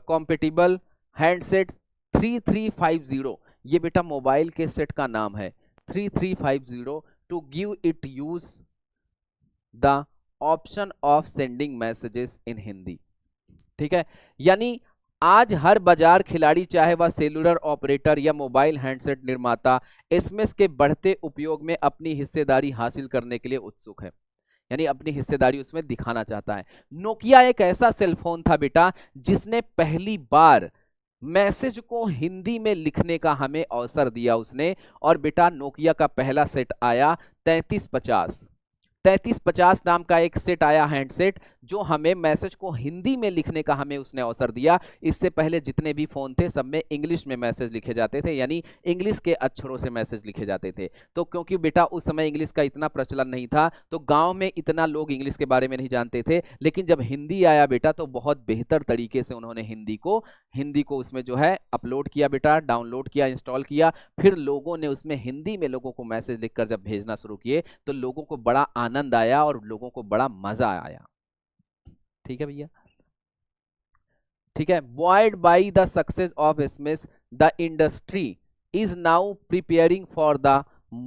compatible handset 3350। ये बेटा मोबाइल के सेट का नाम है 3350 to give it use the option of sending messages in Hindi. ठीक है, यानी आज हर बाजार खिलाड़ी चाहे वह सेलुलर ऑपरेटर या मोबाइल हैंडसेट निर्माता एसएमएस के बढ़ते उपयोग में अपनी हिस्सेदारी हासिल करने के लिए उत्सुक है, यानी अपनी हिस्सेदारी उसमें दिखाना चाहता है। नोकिया एक ऐसा सेलफोन था बेटा जिसने पहली बार मैसेज को हिंदी में लिखने का हमें अवसर दिया उसने, और बेटा नोकिया का पहला सेट आया 3350 नाम का एक सेट आया हैंडसेट, जो हमें मैसेज को हिंदी में लिखने का हमें उसने अवसर दिया। इससे पहले जितने भी फोन थे सब में इंग्लिश में मैसेज लिखे जाते थे, यानी इंग्लिश के अक्षरों से मैसेज लिखे जाते थे। तो क्योंकि बेटा उस समय इंग्लिश का इतना प्रचलन नहीं था, तो गांव में इतना लोग इंग्लिश के बारे में नहीं जानते थे। लेकिन जब हिंदी आया बेटा तो बहुत बेहतर तरीके से उन्होंने हिंदी को उसमें जो है अपलोड किया बेटा, डाउनलोड किया, इंस्टॉल किया। फिर लोगों ने उसमें हिंदी में लोगों को मैसेज लिखकर जब भेजना शुरू किए तो लोगों को बड़ा आनंद आया और लोगों को बड़ा मजा आया। ठीक है भैया, ठीक है। buoyed by the success of SMS, the industry is now preparing for the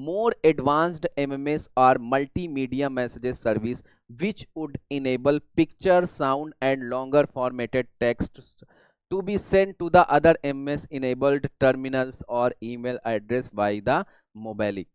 more advanced MMS or multimedia messages service, which would enable picture, sound and longer formatted text to be sent to the other MS enabled terminals or email address by the mobiles।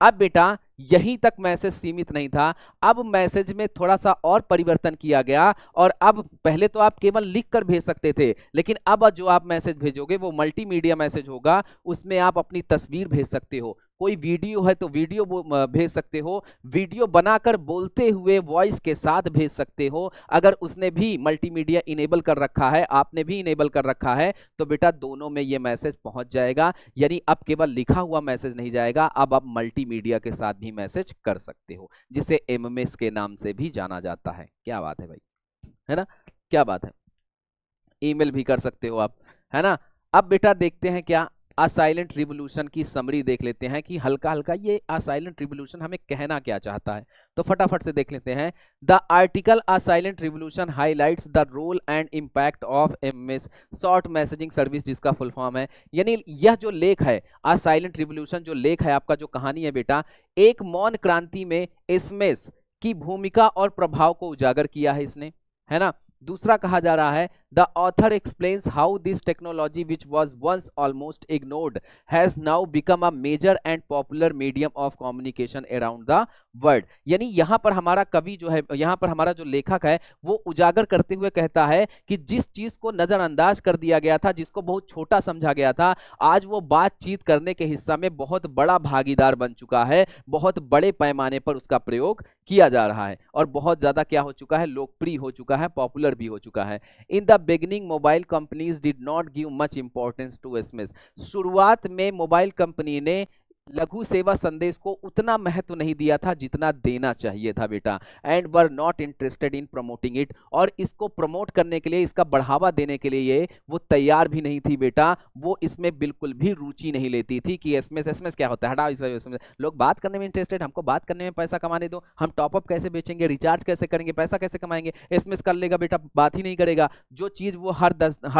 अब बेटा यहीं तक मैसेज सीमित नहीं था, अब मैसेज में थोड़ा सा और परिवर्तन किया गया। और अब पहले तो आप केवल लिख कर भेज सकते थे, लेकिन अब जो आप मैसेज भेजोगे वो मल्टीमीडिया मैसेज होगा। उसमें आप अपनी तस्वीर भेज सकते हो, कोई वीडियो है तो वीडियो भेज सकते हो, वीडियो बनाकर बोलते हुए वॉइस के साथ भेज सकते हो। अगर उसने भी मल्टीमीडिया इनेबल कर रखा है, आपने भी इनेबल कर रखा है, तो बेटा दोनों में ये मैसेज पहुंच जाएगा। यानी अब केवल लिखा हुआ मैसेज नहीं जाएगा, अब आप मल्टीमीडिया के साथ भी मैसेज कर सकते हो, जिसे एमएमएस के नाम से भी जाना जाता है। क्या बात है भाई, है ना, क्या बात है। ईमेल भी कर सकते हो आप, है ना। अब बेटा देखते हैं क्या आ साइलेंट रिवोल्यूशन की समरी देख लेते हैं कि हल्का हल्का ये आ साइलेंट रिवोल्यूशन हमें कहना क्या चाहता है। तो फटाफट से देख लेते हैं। The article a silent revolution highlights the role and impact of MS short messaging service, जिसका फुल फॉर्म है, यानी यह जो लेख है आ साइलेंट रिवोल्यूशन जो लेख है आपका, जो कहानी है बेटा, एक मौन क्रांति में एसएमएस की भूमिका और प्रभाव को उजागर किया है इसने, है ना। दूसरा कहा जा रहा है the author explains how this technology which was once almost ignored has now become a major and popular medium of communication around the world. यानी यहाँ पर हमारा कवि जो है, यहाँ पर हमारा जो लेखक है, वो उजागर करते हुए कहता है कि जिस चीज को नजरअंदाज कर दिया गया था, जिसको बहुत छोटा समझा गया था, आज वो बातचीत करने के हिस्सा में बहुत बड़ा भागीदार बन चुका है, बहुत बड़े पैमाने पर उसका प्रयोग किया जा रहा है और बहुत ज्यादा क्या हो चुका है, लोकप्रिय हो चुका है, पॉपुलर भी हो चुका है। In the beginning mobile companies did not give much importance to SMS. शुरुआत में मोबाइल कंपनी ने लघु सेवा संदेश को उतना महत्व नहीं दिया था जितना देना चाहिए था बेटा, and were not interested in promoting it, और इसको प्रमोट करने के लिए, इसका बढ़ावा देने के लिए वो तैयार भी नहीं थी बेटा। वो इसमें बिल्कुल भी रुचि नहीं लेती थी कि एसएमएस एसएमएस क्या होता है, हटाओ इस एसएमएस, लोग बात करने में इंटरेस्टेड, हमको बात करने में पैसा कमाने दो, हम टॉपअप कैसे बेचेंगे, रिचार्ज कैसे करेंगे, पैसा कैसे कमाएंगे, एसएमएस कर लेगा बेटा, बात ही नहीं करेगा। जो चीज वो हर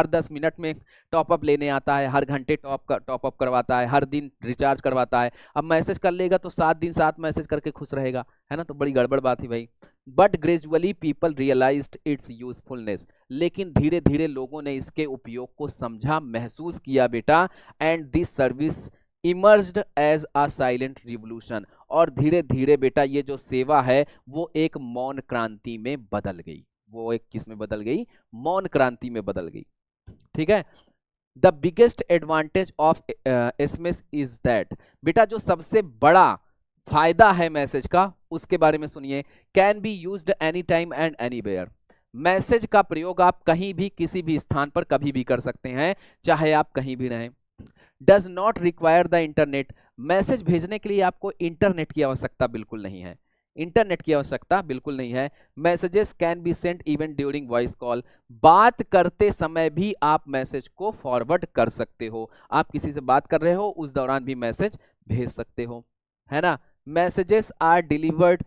10 मिनट में टॉपअप लेने आता है, हर घंटे टॉपअप करवाता है, हर दिन रिचार्ज करवाता है, अब मैसेज कर लेगा तो 7 दिन 7 मैसेज करके खुश रहेगा, है ना। तो बड़ी गड़बड़ बात है भाई। But gradually people realised its usefulness, लेकिन धीरे धीरे लोगों ने इसके उपयोग को समझा, महसूस किया बेटा, and this service emerged as a silent revolution, और धीरे धीरे बेटा ये जो सेवा है वो एक मौन क्रांति में बदल गई। वो एक किस में बदल गई, मौन क्रांति में बदल गई। ठीक है। The biggest advantage of SMS is that, बेटा जो सबसे बड़ा फायदा है मैसेज का उसके बारे में सुनिए। Can be used any time and anywhere, message का प्रयोग आप कहीं भी किसी भी स्थान पर कभी भी कर सकते हैं, चाहे आप कहीं भी रहें। Does not require the internet, message भेजने के लिए आपको इंटरनेट की आवश्यकता बिल्कुल नहीं है। इंटरनेट की आवश्यकता बिल्कुल नहीं है। Messages can be sent even during voice call, बात करते समय भी आप मैसेज को फॉरवर्ड कर सकते हो। आप किसी से बात कर रहे हो, उस दौरान भी मैसेज भेज सकते हो, है ना। Messages are delivered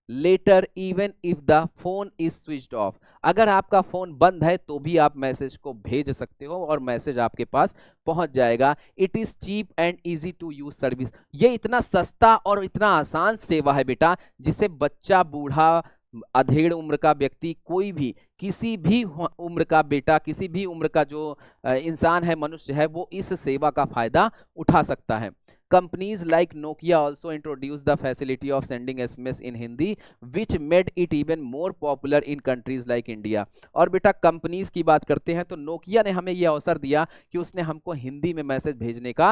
later even if the phone is switched off, अगर आपका फोन बंद है तो भी आप मैसेज को भेज सकते हो और मैसेज आपके पास पहुंच जाएगा। It is cheap and easy to use service, ये इतना सस्ता और इतना आसान सेवा है बेटा, जिसे बच्चा, बूढ़ा, अधेड़ उम्र का व्यक्ति, कोई भी, किसी भी उम्र का बेटा, किसी भी उम्र का जो इंसान है, मनुष्य है, वो इस सेवा का फायदा उठा सकता है। Companies like Nokia also introduced the facility of sending SMS in Hindi, which made it even more popular in countries like India. और बेटा कंपनीज की बात करते हैं तो नोकिया ने हमें यह अवसर दिया कि उसने हमको हिंदी में मैसेज भेजने का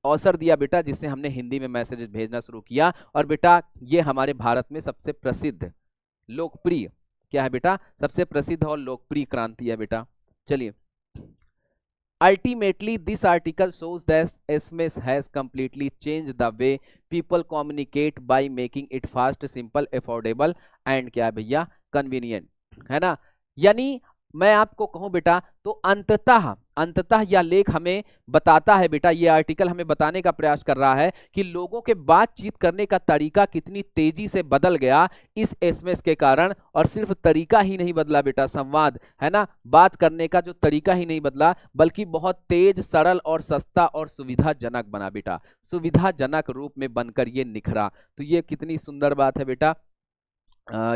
अवसर दिया बेटा, जिससे हमने हिंदी में मैसेज भेजना शुरू किया। और बेटा ये हमारे भारत में सबसे प्रसिद्ध, लोकप्रिय क्या है बेटा, सबसे प्रसिद्ध और लोकप्रिय क्रांति है बेटा। चलिए, ultimately this article shows that SMS has completely changed the way people communicate by making it fast, simple, affordable and क्या है भैया, convenient, है ना। यानी मैं आपको कहूं बेटा तो अंततः यह लेख हमें बताता है बेटा, यह आर्टिकल हमें बताने का प्रयास कर रहा है कि लोगों के बातचीत करने का तरीका कितनी तेजी से बदल गया इस एसएमएस के कारण। और सिर्फ तरीका ही नहीं बदला बेटा, संवाद, है ना, बात करने का जो तरीका ही नहीं बदला, बल्कि बहुत तेज, सरल और सस्ता और सुविधाजनक बना बेटा, सुविधाजनक रूप में बनकर ये निखरा। तो ये कितनी सुंदर बात है बेटा।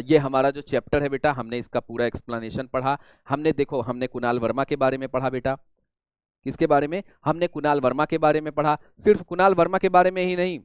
ये हमारा जो चैप्टर है बेटा, हमने इसका पूरा एक्सप्लेनेशन पढ़ा। हमने देखो, हमने कुणाल वर्मा के बारे में पढ़ा बेटा, किसके बारे में, हमने कुणाल वर्मा के बारे में पढ़ा। सिर्फ कुणाल वर्मा के बारे में ही नहीं,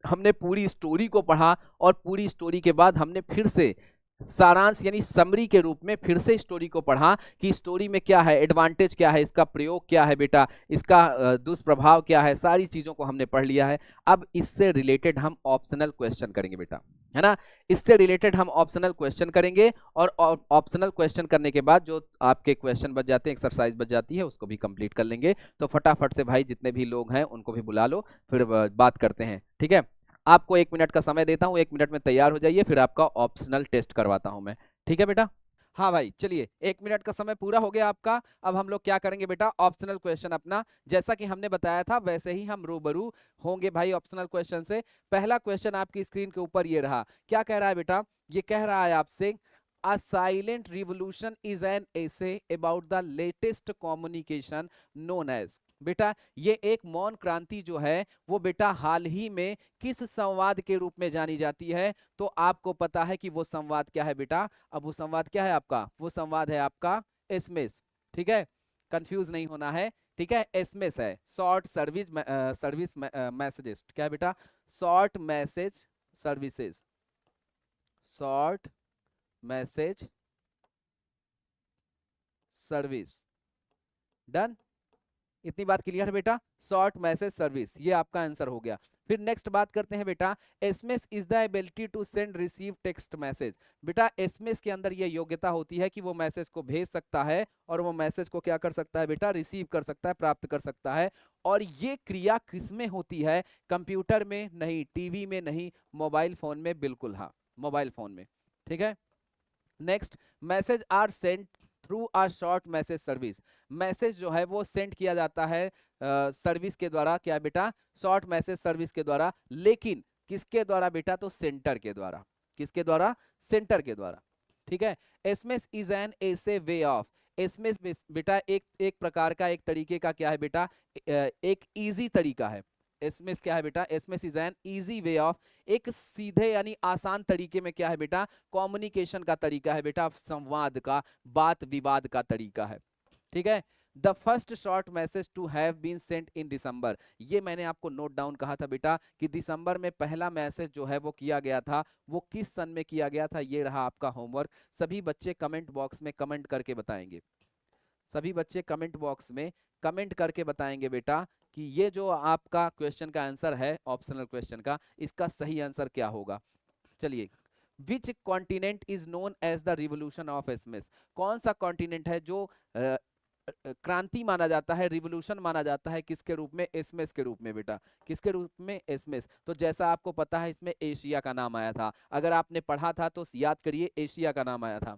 हमने पूरी स्टोरी को पढ़ा और पूरी स्टोरी के बाद हमने फिर से सारांश यानी समरी के रूप में फिर से स्टोरी को पढ़ा कि स्टोरी में क्या है, एडवांटेज क्या है, इसका प्रयोग क्या है बेटा, इसका दुष्प्रभाव क्या है, सारी चीजों को हमने पढ़ लिया है। अब इससे रिलेटेड हम ऑप्शनल क्वेश्चन करेंगे बेटा, है ना। इससे रिलेटेड हम ऑप्शनल क्वेश्चन करेंगे और ऑप्शनल क्वेश्चन करने के बाद जो आपके क्वेश्चन बच जाते हैं, एक्सरसाइज बच जाती है, उसको भी कंप्लीट कर लेंगे। तो फटाफट से भाई जितने भी लोग हैं उनको भी बुला लो, फिर बात करते हैं, ठीक है। आपको 1 मिनट का समय देता हूं, 1 मिनट में तैयार हो जाइए, फिर आपका ऑप्शनल टेस्ट करवाता हूं मैं, ठीक है बेटा। हाँ भाई चलिए, 1 मिनट का समय पूरा हो गया आपका। अब हम लोग क्या करेंगे बेटा, ऑप्शनल क्वेश्चन अपना जैसा कि हमने बताया था वैसे ही हम रूबरू होंगे भाई ऑप्शनल क्वेश्चन से। पहला क्वेश्चन आपकी स्क्रीन के ऊपर ये रहा, क्या कह रहा है बेटा, ये कह रहा है आपसे, A silent revolution is an essay about the latest communication known as, बेटा ये एक मौन क्रांति जो है वो बेटा हाल ही में किस संवाद के रूप में जानी जाती है। तो आपको पता है कि वो संवाद क्या है बेटा, अब वो संवाद क्या है आपका, वो संवाद है आपका एसएमएस, ठीक है, कंफ्यूज नहीं होना है, ठीक है। एसएमएस है शॉर्ट सर्विस मैसेजेस, क्या है बेटा, short message services, short message service, done, इतनी बात क्लियर है बेटा, शॉर्ट मैसेज सर्विस, ये आपका आंसर हो गया। फिर नेक्स्ट बात करते हैं बेटा, SMS is the ability to send receive text message, बेटा एसएमएस के अंदर ये योग्यता होती है कि वो मैसेज को भेज सकता है और वो मैसेज को क्या कर सकता है बेटा, रिसीव कर सकता है, प्राप्त कर सकता है। और ये क्रिया किसमें होती है, कंप्यूटर में नहीं, टीवी में नहीं, मोबाइल फोन में, बिल्कुल हाँ, मोबाइल फोन में, ठीक है। Next, message are sent through a short message service, message जो है वो सेंड किया जाता है सर्विस के द्वारा, क्या बेटा, शॉर्ट मैसेज सर्विस के द्वारा, लेकिन किसके द्वारा बेटा, तो सेंटर के द्वारा, किसके द्वारा, सेंटर के द्वारा, ठीक है। एसएमएस इज एन ऐसे वे ऑफ, एसएमएस बेटा एक प्रकार का, एक तरीके का क्या है बेटा, एक इजी तरीका है। एसएमएस क्या है बेटा, SMS is an easy way of, एक सीधे यानी आसान तरीके में क्या है बेटा, कम्युनिकेशन का तरीका है बेटा, संवाद का, बात विवाद का तरीका है, ठीक है। The first short message to have been sent in December, ये मैंने आपको नोट डाउन कहा था बेटा कि दिसंबर में पहला मैसेज जो है वो किया गया था, वो किस सन में किया गया था, ये रहा आपका होमवर्क। सभी बच्चे कमेंट बॉक्स में कमेंट करके बताएंगे, सभी बच्चे कमेंट बॉक्स में कमेंट करके बताएंगे बेटा कि ये जो आपका क्वेश्चन का आंसर है, ऑप्शनल क्वेश्चन का, इसका सही आंसर क्या होगा। चलिए, which continent is known as the revolution of SMS, कौन सा कॉन्टिनेंट है जो क्रांति माना जाता है, रिवोल्यूशन माना जाता है किसके रूप में? एसएमएस के रूप में बेटा। किसके रूप में? एसएमएस। तो जैसा आपको पता है इसमें एशिया का नाम आया था, अगर आपने पढ़ा था तो याद करिए, एशिया का नाम आया था,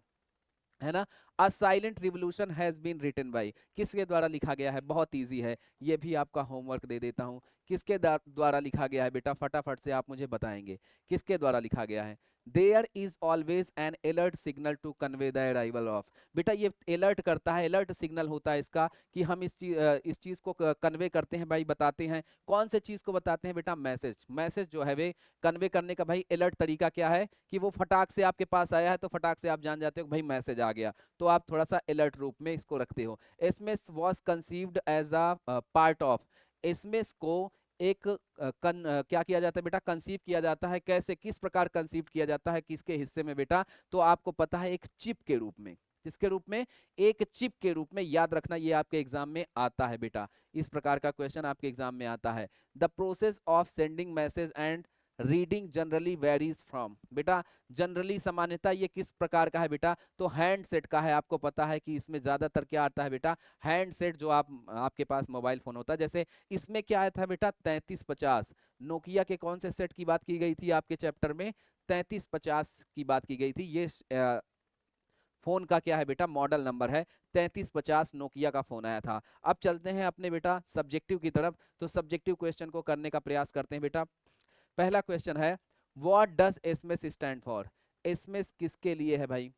है ना। A silent revolution has been written by, किसके द्वारा लिखा गया है? बहुत इजी है, ये भी आपका होमवर्क दे देता हूं। किसके द्वारा लिखा गया है बेटा? फटाफट से आप मुझे बताएंगे किसके द्वारा लिखा गया है। There is always an alert signal to convey the arrival of, बेटा ये अलर्ट करता है, अलर्ट सिग्नल होता है इसका कि हम इस चीज को कन्वे करते हैं भाई, बताते हैं। कौन से चीज को बताते हैं बेटा? मैसेज। मैसेज जो है वे कन्वे करने का भाई अलर्ट तरीका क्या है कि वो फटाक से आपके पास आया है तो फटाक से आप जान जाते हो भाई मैसेज आ गया, तो आप थोड़ा सा अलर्ट रूप में इसको रखते हो। SMS was conceived as a part of, SMS को एक क्या किया जाता है बेटा? कंसीव किया जाता है। कैसे, किस प्रकार कंसीव किया जाता है, किसके हिस्से में बेटा? तो आपको पता है एक चिप के रूप में। किसके रूप में? एक चिप के रूप में, याद रखना ये आपके एग्जाम में आता है बेटा, इस प्रकार का क्वेश्चन आपके एग्जाम में आता है। The process of sending message and reading generally varies from, बेटा जनरली सामान्यता ये किस प्रकार का है बेटा? तो हैंडसेट का है। आपको पता है कि इसमें ज्यादातर क्या आता है बेटा? हैंडसेट, जो आपके पास मोबाइल फोन होता है, जैसे इसमें क्या आया था बेटा? 3350। नोकिया के कौन से सेट की बात की गई थी आपके चैप्टर में? 3350 की बात की गई थी। ये फोन का क्या है बेटा? मॉडल नंबर है 3350, नोकिया का फोन आया था। अब चलते हैं अपने बेटा सब्जेक्टिव की तरफ, तो सब्जेक्टिव क्वेश्चन को करने का प्रयास करते हैं बेटा। पहला क्वेश्चन है, what does SMS stand for? SMS किसके लिए है भाई?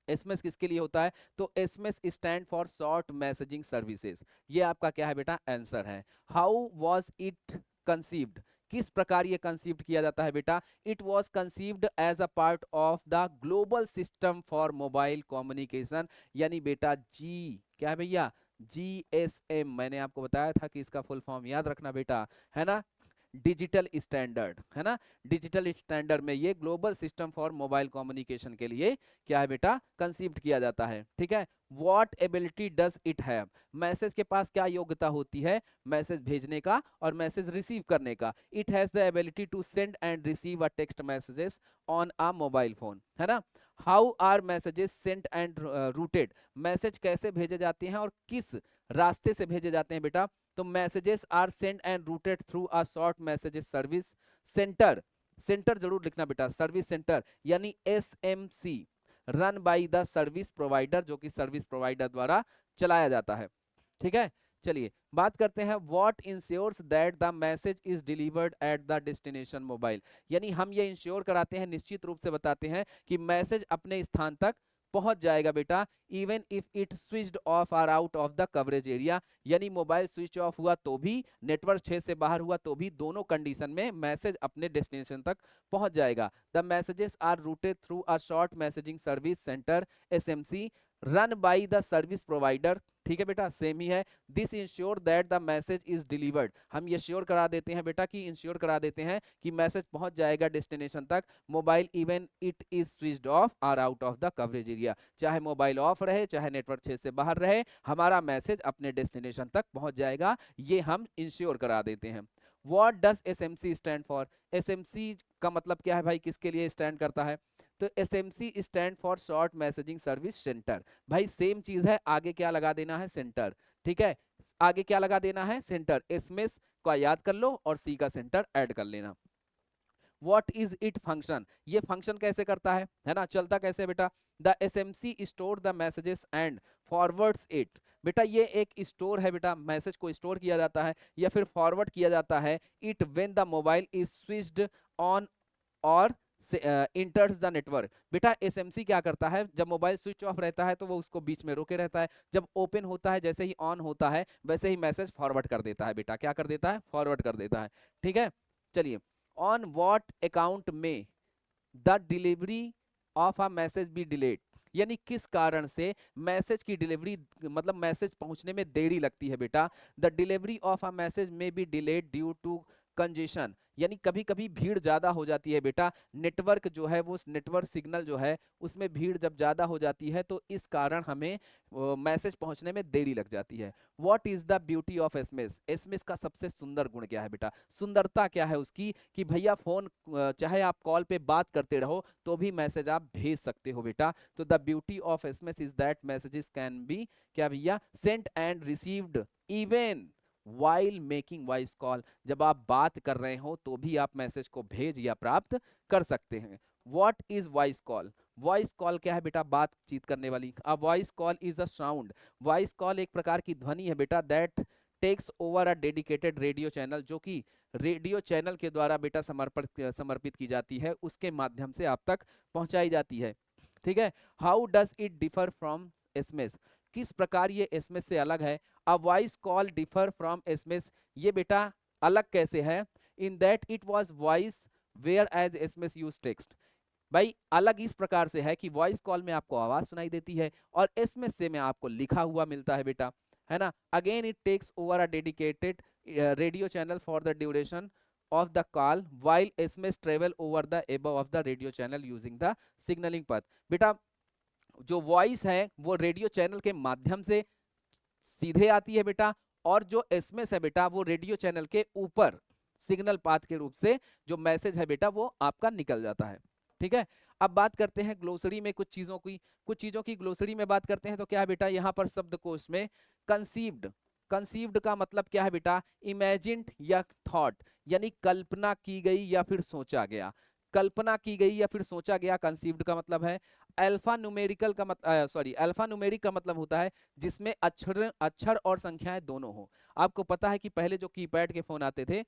एसएमएस किसके लिए होता है? तो SMS stand for short messaging services, ये आपका क्या है बेटा? आंसर है। हाउ वाज इट कंसीव्ड, किस प्रकार ये कंसीव्ड किया जाता है बेटा? It was conceived as a part of the global system for mobile communication, यानी बेटा जी क्या है भैया? जीएसएम। मैंने आपको बताया था कि इसका फुल फॉर्म याद रखना बेटा, है ना, डिजिटल स्टैंडर्ड, है ना। डिजिटल स्टैंडर्ड में ये global system for mobile communication के लिए क्या है बेटा? कंसीव्ड किया जाता है, ठीक है। What ability does it have, message के पास क्या योग्यता होती है? मैसेज भेजने का और मैसेज रिसीव करने का। It has the ability to send and receive a text messages on a mobile phone, है ना। How are messages sent and routed, message कैसे भेजे जाते हैं और किस रास्ते से भेजे जाते हैं बेटा? तो messages are send and routed through a short messages service centre, centre जरूर लिखना बेटा, सर्विस सेंटर यानी SMC, run by the service provider, जो कि सर्विस प्रोवाइडर द्वारा चलाया जाता है, ठीक है। चलिए बात करते हैं, what ensures that the message is delivered at the destination mobile, यानी हम ये इंश्योर कराते हैं, निश्चित रूप से बताते हैं कि मैसेज अपने स्थान तक पहुंच जाएगा बेटा, even if it switched off or out of the coverage area, यानी मोबाइल स्विच ऑफ हुआ तो भी, नेटवर्क क्षेत्र से बाहर हुआ तो भी, दोनों कंडीशन में मैसेज अपने डेस्टिनेशन तक पहुंच जाएगा। The messages are routed through a short messaging service centre SMC, run by the service provider, ठीक है बेटा, सेम ही है। This ensure that the message is delivered, हम ये श्योर करा देते हैं बेटा कि इंश्योर करा देते हैं कि मैसेज पहुंच जाएगा डेस्टिनेशन तक, mobile even it is switched off or out of the coverage area, चाहे मोबाइल ऑफ रहे, चाहे नेटवर्क क्षेत्र से बाहर रहे, हमारा मैसेज अपने डेस्टिनेशन तक पहुंच जाएगा, ये हम इंश्योर करा देते हैं। What does SMC stand for, SMC का मतलब क्या है भाई? किसके लिए स्टैंड करता है? तो SMC stand for short messaging service centre, भाई सेम चीज है, आगे क्या लगा देना है? सेंटर, ठीक है, आगे क्या लगा देना है? सेंटर। एसएमएस का याद कर लो और सी का सेंटर ऐड कर लेना। व्हाट इज इट फंक्शन, ये फंक्शन कैसे करता है ना, चलता कैसे बेटा? The SMC store the messages and forwards it, बेटा ये एक स्टोर है बेटा, मैसेज को स्टोर किया जाता है या फिर फॉरवर्ड किया जाता है, it when the mobile is switched on और इंटर्स द नेटवर्क, बेटा एसएमसी क्या करता है? जब मोबाइल स्विच ऑफ रहता है तो वो उसको बीच में रोके रहता है, जब ओपन होता है, जैसे ही ऑन होता है वैसे ही मैसेज फॉरवर्ड कर देता है बेटा, क्या कर देता है? फॉरवर्ड कर देता है, ठीक है। चलिए, ऑन व्हाट अकाउंट में the delivery of a message be delayed, यानी किस कारण से मैसेज की डिलीवरी, मतलब मैसेज पहुंचने में देरी लगती है बेटा? The delivery of a message may be delayed due to congestion, यानी कभी कभी भीड़ ज्यादा हो जाती है बेटा, नेटवर्क जो है वो नेटवर्क सिग्नल जो है उसमें भीड़ जब ज्यादा हो जाती है तो इस कारण हमें मैसेज पहुंचने में देरी लग जाती है। What is the beauty of SMS, SMS का सबसे सुंदर गुण क्या है बेटा, सुंदरता क्या है उसकी, कि भैया फोन चाहे आप कॉल पे बात करते रहो तो भी मैसेज आप भेज सकते हो बेटा। तो the beauty of SMS is that messages can be क्या भैया sent and received even while making voice call, जब आप बात कर रहे हो तो भी आप मैसेज को भेज या प्राप्त कर सकते हैं। What is voice call, voice call क्या है बेटा, बातचीत करने वाली। A voice call is a sound, voice call एक प्रकार की ध्वनि है बेटा, that takes over a dedicated radio channel, जो कि रेडियो चैनल के द्वारा बेटा समर्पित की जाती है, उसके माध्यम से आप तक पहुंचाई जाती है। ठीक है, how does it differ from SMS, किस प्रकार ये एसएमएस से अलग है। A voice call differ from SMS, ये बेटा अलग कैसे है, in that it was voice whereas SMS use text, भाई अलग इस प्रकार से है कि वॉइस कॉल में आपको आवाज सुनाई देती है और एसएमएस से में आपको लिखा हुआ मिलता है बेटा, है ना। Again it takes over a dedicated radio channel for the duration of the call while SMS travel over the above of the radio channel using the signaling path। बेटा जो वॉइस है वो रेडियो चैनल के माध्यम से सीधे आती है बेटा, और जो एसएमएस है बेटा वो रेडियो चैनल के ऊपर सिग्नल पाथ के रूप से जो मैसेज है बेटा वो आपका निकल जाता है। ठीक है, अब बात करते हैं ग्लोसरी में कुछ चीजों की ग्लोसरी में बात करते हैं। तो क्या है बेटा, यहाँ पर शब्दकोश में कंसीव्ड, कंसीव्ड का मतलब क्या है बेटा, इमेजिन्ड या थॉट, यानी कल्पना की गई या फिर सोचा गया, कल्पना की गई या फिर सोचा गया कंसीव्ड का मतलब है। अल्फा न्यूमेरिकल का अल्फा न्यूमेरिक का मतलब होता है जिसमें अक्षर अक्षर और संख्याएं दोनों हो। आपको पता है कि पहले जो कीपैड के फोन आते थे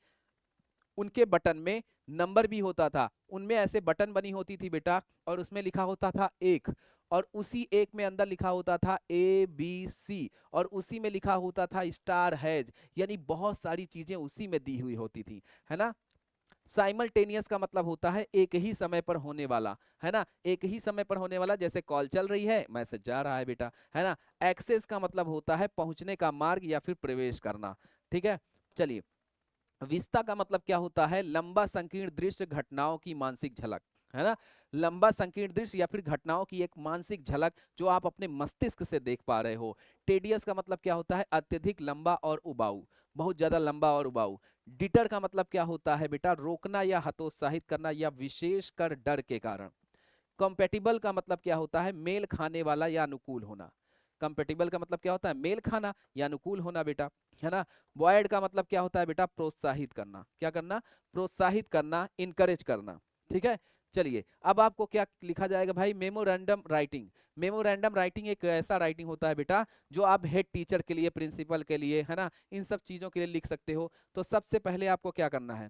उनके बटन में नंबर भी होता था, उनमें ऐसे बटन बनी होती थी बेटा, और उसमें लिखा होता था एक, और उसी एक में अंदर लिखा होता था ABC, और उसी में लिखा होता था स्टार हैज, यानी बहुत सारी चीजें उसी में दी हुई होती थी, है ना। साइमल्टेनियस का मतलब होता है एक ही समय पर होने वाला, है ना, एक ही समय पर होने वाला, जैसे कॉल चल रही है मैसेज जा रहा है बेटा, है ना। एक्सेस का मतलब होता है पहुंचने का मार्ग या फिर प्रवेश करना। ठीक है, चलिए विस्ता का मतलब क्या होता है, लंबा संकीर्ण दृश्य घटनाओं की मानसिक झलक, है ना, लंबा संकीर्ण दृश्य या फिर घटनाओं की एक मानसिक झलक जो आप अपने मस्तिष्क से देख पा रहे हो। टेडियस का मतलब क्या होता है, अत्यधिक लंबा और उबाऊ, बहुत ज्यादा लंबा और उबाऊ। डिटर का मतलब क्या होता है बेटा, रोकना या हतोत्साहित करना या विशेषकर डर के कारण। कंपेटिबल का मतलब क्या होता है, मेल खाने वाला या अनुकूल होना। कंपेटिबल का मतलब क्या होता है, मेल खाना या अनुकूल होना बेटा, है ना। बॉयड का मतलब क्या होता है बेटा, प्रोत्साहित करना, क्या करना, प्रोत्साहित करना, इनकरेज करना। ठीक है, चलिए अब आपको क्या लिखा जाएगा भाई, मेमोरेंडम राइटिंग। मेमोरेंडम राइटिंग एक ऐसा राइटिंग होता है बेटा जो आप हेड टीचर के लिए, प्रिंसिपल के लिए, है ना, इन सब चीजों के लिए लिख सकते हो। तो सबसे पहले आपको क्या करना है,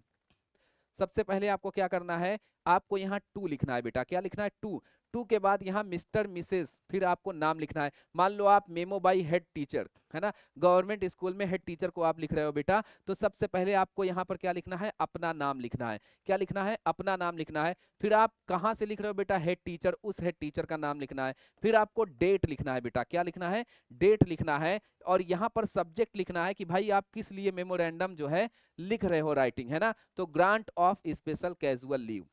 सबसे पहले आपको क्या करना है, आपको यहाँ टू लिखना है बेटा, क्या लिखना है, टू। टू के बाद यहाँ मिस्टर मिसेस, फिर आपको नाम लिखना है। मान लो आप मेमो बाई हेड टीचर, है ना, गवर्नमेंट स्कूल में हेड टीचर को आप लिख रहे हो बेटा, तो सबसे पहले आपको यहाँ पर क्या लिखना है, अपना नाम लिखना है। क्या लिखना है, अपना नाम लिखना है। फिर आप कहाँ से लिख रहे हो बेटा, हेड टीचर, उस हेड टीचर का नाम लिखना है। फिर आपको डेट लिखना है बेटा, क्या लिखना है, डेट लिखना है। और यहाँ पर सब्जेक्ट लिखना है कि भाई आप किस लिए मेमोरेंडम जो है लिख रहे हो, राइटिंग, है ना। तो grant of special casual leave,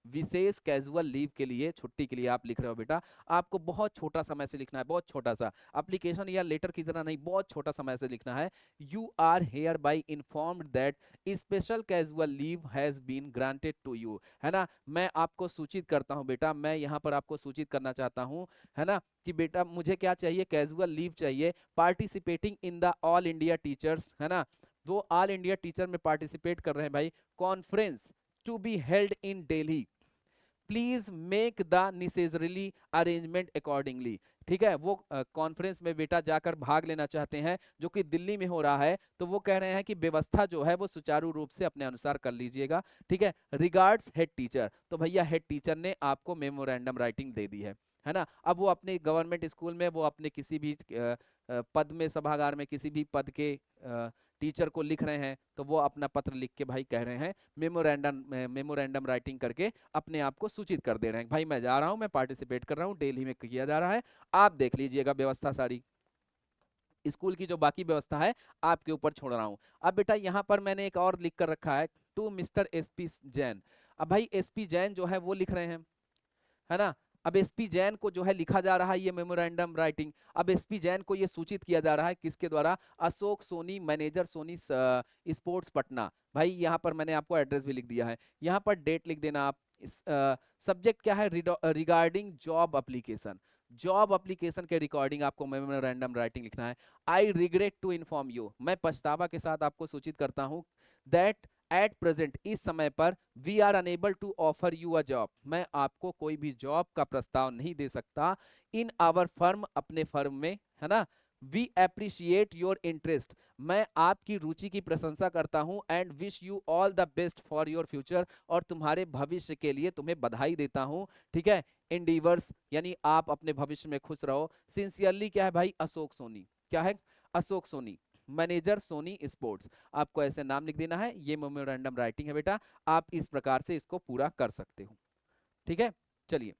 विशेष कैजुअल लीव के लिए, छुट्टी के लिए आप लिख रहे हो बेटा। आपको बहुत छोटा समय से लिखना है, बहुत छोटा सा, एप्लीकेशन या लेटर की तरह नहीं, बहुत छोटा समय से लिखना है। You are hereby informed that special casual leave has been granted to you, है ना। मैं आपको सूचित करता हूं बेटा, मैं यहाँ पर आपको सूचित करना चाहता हूं, है ना, कि बेटा मुझे क्या चाहिए, कैजुअल लीव चाहिए, participating in the all India teachers, है ना, वो ऑल इंडिया टीचर में पार्टिसिपेट कर रहे हैं भाई, conference to be held in Delhi, please make the necessarily arrangement accordingly. ठीक है, वो कॉन्फ्रेंस में बेटा जाकर भाग लेना चाहते हैं जो कि दिल्ली में हो रहा है, तो वो कह रहे हैं कि व्यवस्था जो है वो सुचारू रूप से अपने अनुसार कर लीजिएगा। ठीक है, रिगार्ड्स हेड टीचर, तो भैया हेड टीचर ने आपको मेमोरेंडम राइटिंग दे दी है ना। अब वो अपने गवर्नमेंट स्कूल में वो अपने किसी भी पद में, सभागार में किसी भी पद के टीचर को लिख रहे हैं, तो वो अपना पत्र लिख के भाई कह रहे हैं, मेमोरेंडम राइटिंग करके अपने आप को सूचित कर दे रहे हैं, भाई मैं जा रहा हूं, मैं पार्टिसिपेट कर रहा हूं, दिल्ली में किया जा रहा है, आप देख लीजिएगा व्यवस्था सारी, स्कूल की जो बाकी व्यवस्था है आपके ऊपर छोड़ रहा हूं। अब बेटा यहाँ पर मैंने एक और लिख कर रखा है, टू मिस्टर एसपी जैन। अब भाई एसपी जैन जो है वो लिख रहे हैं, है ना। अब एसपी जैन को जो है लिखा जा रहा है ये मेमोरेंडम राइटिंग। अब एसपी जैन को ये सूचित किया जा रहा है किसके द्वारा? Ashok Soni, manager Soni sports Patna. भाई यहाँ पर मैंने आपको एड्रेस भी लिख दिया है, यहाँ पर डेट लिख देना आप। सब्जेक्ट क्या है? Regarding job application. Job application के रिकॉर्डिंग आपको मेमोरेंडम राइटिंग लिखना है। I regret to inform you, मैं पछतावा के साथ आपको सूचित करता हूँ, दैट एट प्रेजेंट, इस समय पर, we are unable to offer you a job, मैं आपको कोई भी जॉब का प्रस्ताव नहीं दे सकता इन आवर फर्म, अपने फर्म में, है ना। वी अप्रिशिएट योर इंटरेस्ट, मैं आपकी रुचि की प्रशंसा करता हूं, and wish you all the best for your future, और तुम्हारे भविष्य के लिए तुम्हें बधाई देता हूं, ठीक है। इंडीवर्स यानी आप अपने भविष्य में खुश रहो। सिंसियरली क्या है भाई? अशोक सोनी। क्या है? Ashok Soni, manager Soni sports. आपको ऐसे नाम लिख देना है, ये मेमोरेंडम राइटिंग है बेटा, आप इस प्रकार से इसको पूरा कर सकते हो, ठीक है। चलिए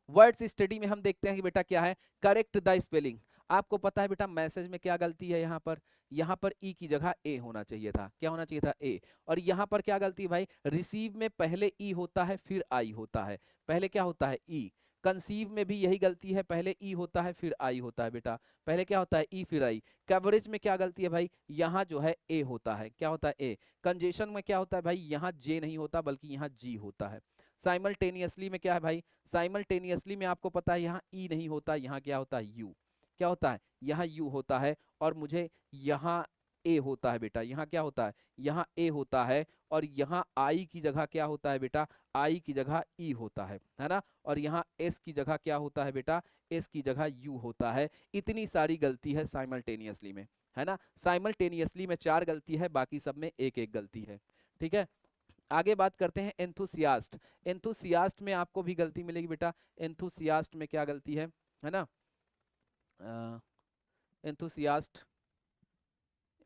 वर्ड्स स्टडी में हम देखते हैं कि बेटा क्या है? Correct the spelling. आपको पता है बेटा मैसेज में क्या गलती है? यहाँ पर ई की जगह ए होना चाहिए था। क्या होना चाहिए था? ए। और यहाँ पर क्या गलती है भाई? रिसीव में पहले ई होता है फिर आई होता है, पहले क्या होता है? ई। कंसीव में भी यही गलती है, पहले ई होता है फिर आई होता है बेटा, पहले क्या होता है? ई फिर आई। कवरेज में क्या गलती है भाई? यहाँ जो है ए होता है, क्या होता है? ए। कंजेशन में क्या होता है भाई? यहाँ जे नहीं होता बल्कि यहाँ जी होता है। साइमल्टेनियसली में क्या है भाई? साइमल्टेनियसली में आपको पता है यहाँ ई नहीं होता, यहाँ क्या होता है? यू। क्या होता है? यहाँ यू होता है, और मुझे यहाँ ए होता है बेटा, यहाँ क्या होता है? यहाँ ए होता है, और यहाँ आई की जगह क्या होता है बेटा? आई की जगह ई होता है ना। और यहाँ एस की जगह क्या होता है बेटा? एस की जगह यू होता है। इतनी सारी गलती है साइमल्टेनियसली में, है ना। साइमल्टेनियसली में 4 गलती है, बाकी सब में एक एक गलती है, ठीक है। आगे बात करते हैं एंथुसियास्ट। एंथुसियास्ट में आपको भी गलती मिलेगी बेटा। एंथुसियास्ट में क्या गलती है ना। एंथुसियास्ट,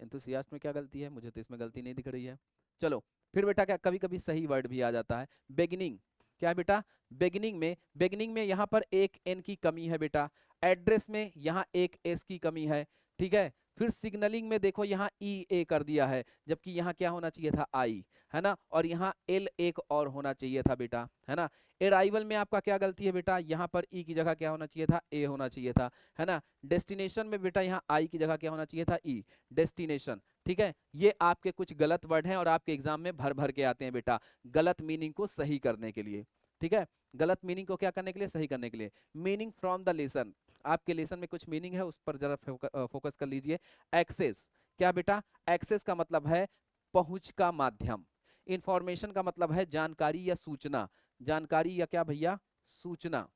एंथुसियास्ट में क्या गलती है? मुझे तो इसमें गलती नहीं दिख रही है। चलो फिर बेटा क्या कभी कभी सही वर्ड भी आ जाता है। बेगिनिंग, क्या है बेटा? बेगिनिंग में यहाँ पर एक एन की कमी है बेटा। एड्रेस में यहाँ एक एस की कमी है, ठीक है। फिर सिग्नलिंग में देखो यहाँ ई ए कर दिया है, जबकि यहाँ क्या होना चाहिए था? आई, है ना। और यहाँ एल एक और होना चाहिए था बेटा, है ना। अराइवल में आपका क्या गलती है बेटा? यहाँ पर ई की जगह क्या होना चाहिए था? ए होना चाहिए था, है ना। डेस्टिनेशन में बेटा यहाँ आई की जगह क्या होना चाहिए था? ई, डेस्टिनेशन, ठीक है। ये आपके कुछ गलत वर्ड हैं और आपके एग्जाम में भर भर के आते हैं बेटा, गलत मीनिंग को सही करने के लिए, ठीक है। गलत मीनिंग को क्या करने के लिए? सही करने के लिए। मीनिंग फ्रॉम द लेसन, आपके लेसन में कुछ मीनिंग है, उस पर जरा फोकस कर लीजिए। एक्सेस, क्या बेटा? एक्सेस का मतलब है पहुंच का माध्यम। इंफॉर्मेशन का मतलब है जानकारी या सूचना, जानकारी या क्या भैया? सूचना,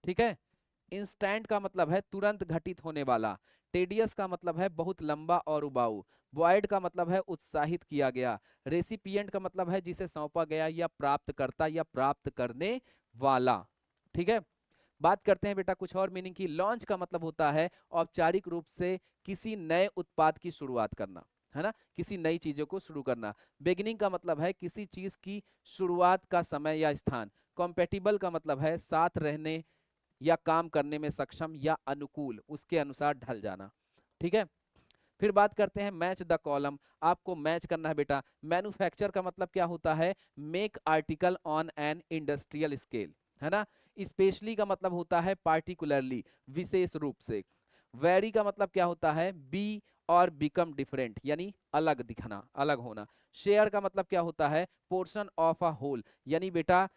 ठीक है। इंस्टेंट का मतलब है तुरंत घटित होने वाला। टेडियस का मतलब है बहुत लंबा और उबाऊ। बॉयड का मतलब है उत्साहित किया गया। रेसिपिएंट का मतलब है जिसे सौंपा गया या प्राप्त करता या प्राप्त करने वाला, ठीक है। बात करते हैं बेटा कुछ और मीनिंग की। लॉन्च का मतलब होता है औपचारिक रूप से किसी नए उत्पाद की शुरुआत करना, है ना, किसी नई चीजों को शुरू करना। बिगिनिंग का मतलब है किसी चीज की शुरुआत का समय या स्थान। कॉम्पेटिबल का मतलब है साथ रहने या काम करने में सक्षम या अनुकूल, उसके अनुसार ढल जाना, ठीक है। फिर बात करते हैं मैच द कॉलम, आपको मैच करना है बेटा। मैन्युफैक्चर का मतलब क्या होता है? Make article on an industrial scale, है ना। स्पेशली का मतलब होता है पार्टिकुलरली, विशेष रूप से। वेरी का मतलब क्या होता है? बी और बिकम डिफरेंट, यानी अलग दिखना, अलग होना। शेयर का मतलब क्या होता है? पोर्शन ऑफ अ होल, यानी बेटा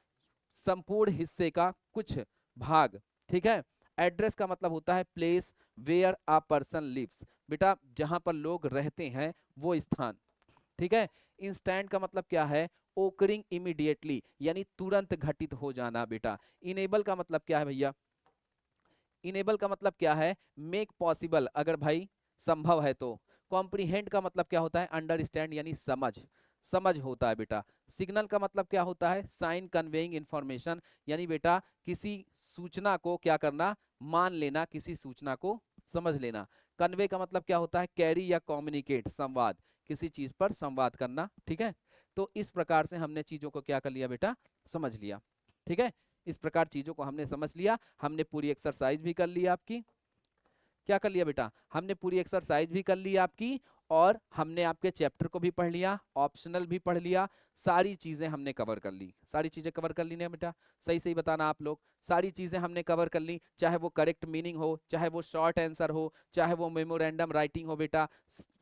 संपूर्ण हिस्से का कुछ भाग, ठीक है। एड्रेस का मतलब होता है place where a person lives, बेटा जहां पर लोग रहते हैं वो स्थान, ठीक है। इंस्टेंट का मतलब क्या है? ओकरिंग इमीडिएटली, यानी तुरंत घटित हो जाना बेटा। इनेबल का मतलब क्या है भैया? इनेबल का मतलब क्या है? मेक पॉसिबल, अगर भाई संभव है तो। कॉम्प्रीहेंड का मतलब क्या होता है? अंडरस्टैंड, यानी समझ, समझ होता है बेटा। सिग्नल का मतलब क्या होता है? साइन कन्वेइंग इंफॉर्मेशन, यानी बेटा किसी सूचना को क्या करना? मान लेना, किसी सूचना को समझ लेना। कन्वे का मतलब क्या होता है? कैरी या कम्युनिकेट, संवाद, किसी चीज पर संवाद करना, ठीक है। तो इस प्रकार से हमने चीजों को क्या कर लिया बेटा? समझ लिया, ठीक है। इस प्रकार चीजों को हमने समझ लिया, हमने पूरी एक्सरसाइज भी कर ली आपकी। क्या कर लिया बेटा? हमने पूरी एक्सरसाइज भी कर ली आपकी, और हमने आपके चैप्टर को भी पढ़ लिया, ऑप्शनल भी पढ़ लिया, सारी चीजें हमने कवर कर ली। सारी चीजें कवर कर ली ना बेटा, सही सही बताना आप लोग। सारी चीजें हमने कवर कर ली, चाहे वो करेक्ट मीनिंग हो, चाहे वो शॉर्ट आंसर हो, चाहे वो मेमोरेंडम राइटिंग हो बेटा,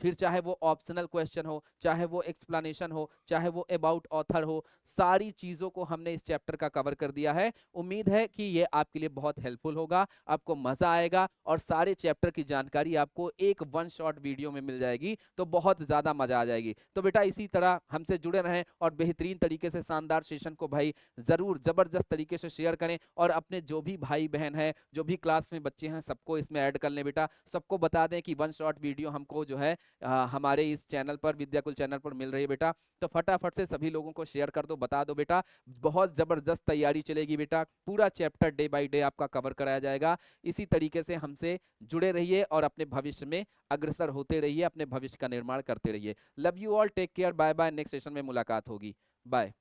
फिर चाहे वो ऑप्शनल क्वेश्चन हो, चाहे वो एक्सप्लेनेशन हो, चाहे वो अबाउट ऑथर हो, सारी चीजों को हमने इस चैप्टर का कवर कर दिया है। उम्मीद है कि ये आपके लिए बहुत हेल्पफुल होगा, आपको मजा आएगा और सारे चैप्टर की जानकारी आपको एक वन शॉट वीडियो में मिल जाएगी, तो बहुत ज्यादा मजा आ जाएगी। तो बेटा इसी तरह हमसे जुड़े रहें और बेहतरीन तरीके से शानदार सेशन को भाई जरूर जबरदस्त तरीके से शेयर करें और अपने जो भी भाई बहन है, जो भी क्लास में बच्चे हैं, सबको इसमें ऐड कर लें बेटा। सबको बता दें कि वन शॉट वीडियो हमको जो है हमारे इस चैनल पर, विद्याकुल चैनल पर मिल रही है बेटा। तो फटाफट से सभी लोगों को शेयर कर दो, बता दो बेटा। बहुत जबरदस्त तैयारी चलेगी बेटा, पूरा चैप्टर डे बाय डे आपका कवर कराया जाएगा। इसी तरीके से हमसे जुड़े रहिए और अपने भविष्य में अग्रसर होते रहिए, अपने भविष्य का निर्माण करते रहिए। Love you all, take care, bye bye. Next session में मुलाकात होगी, बाय।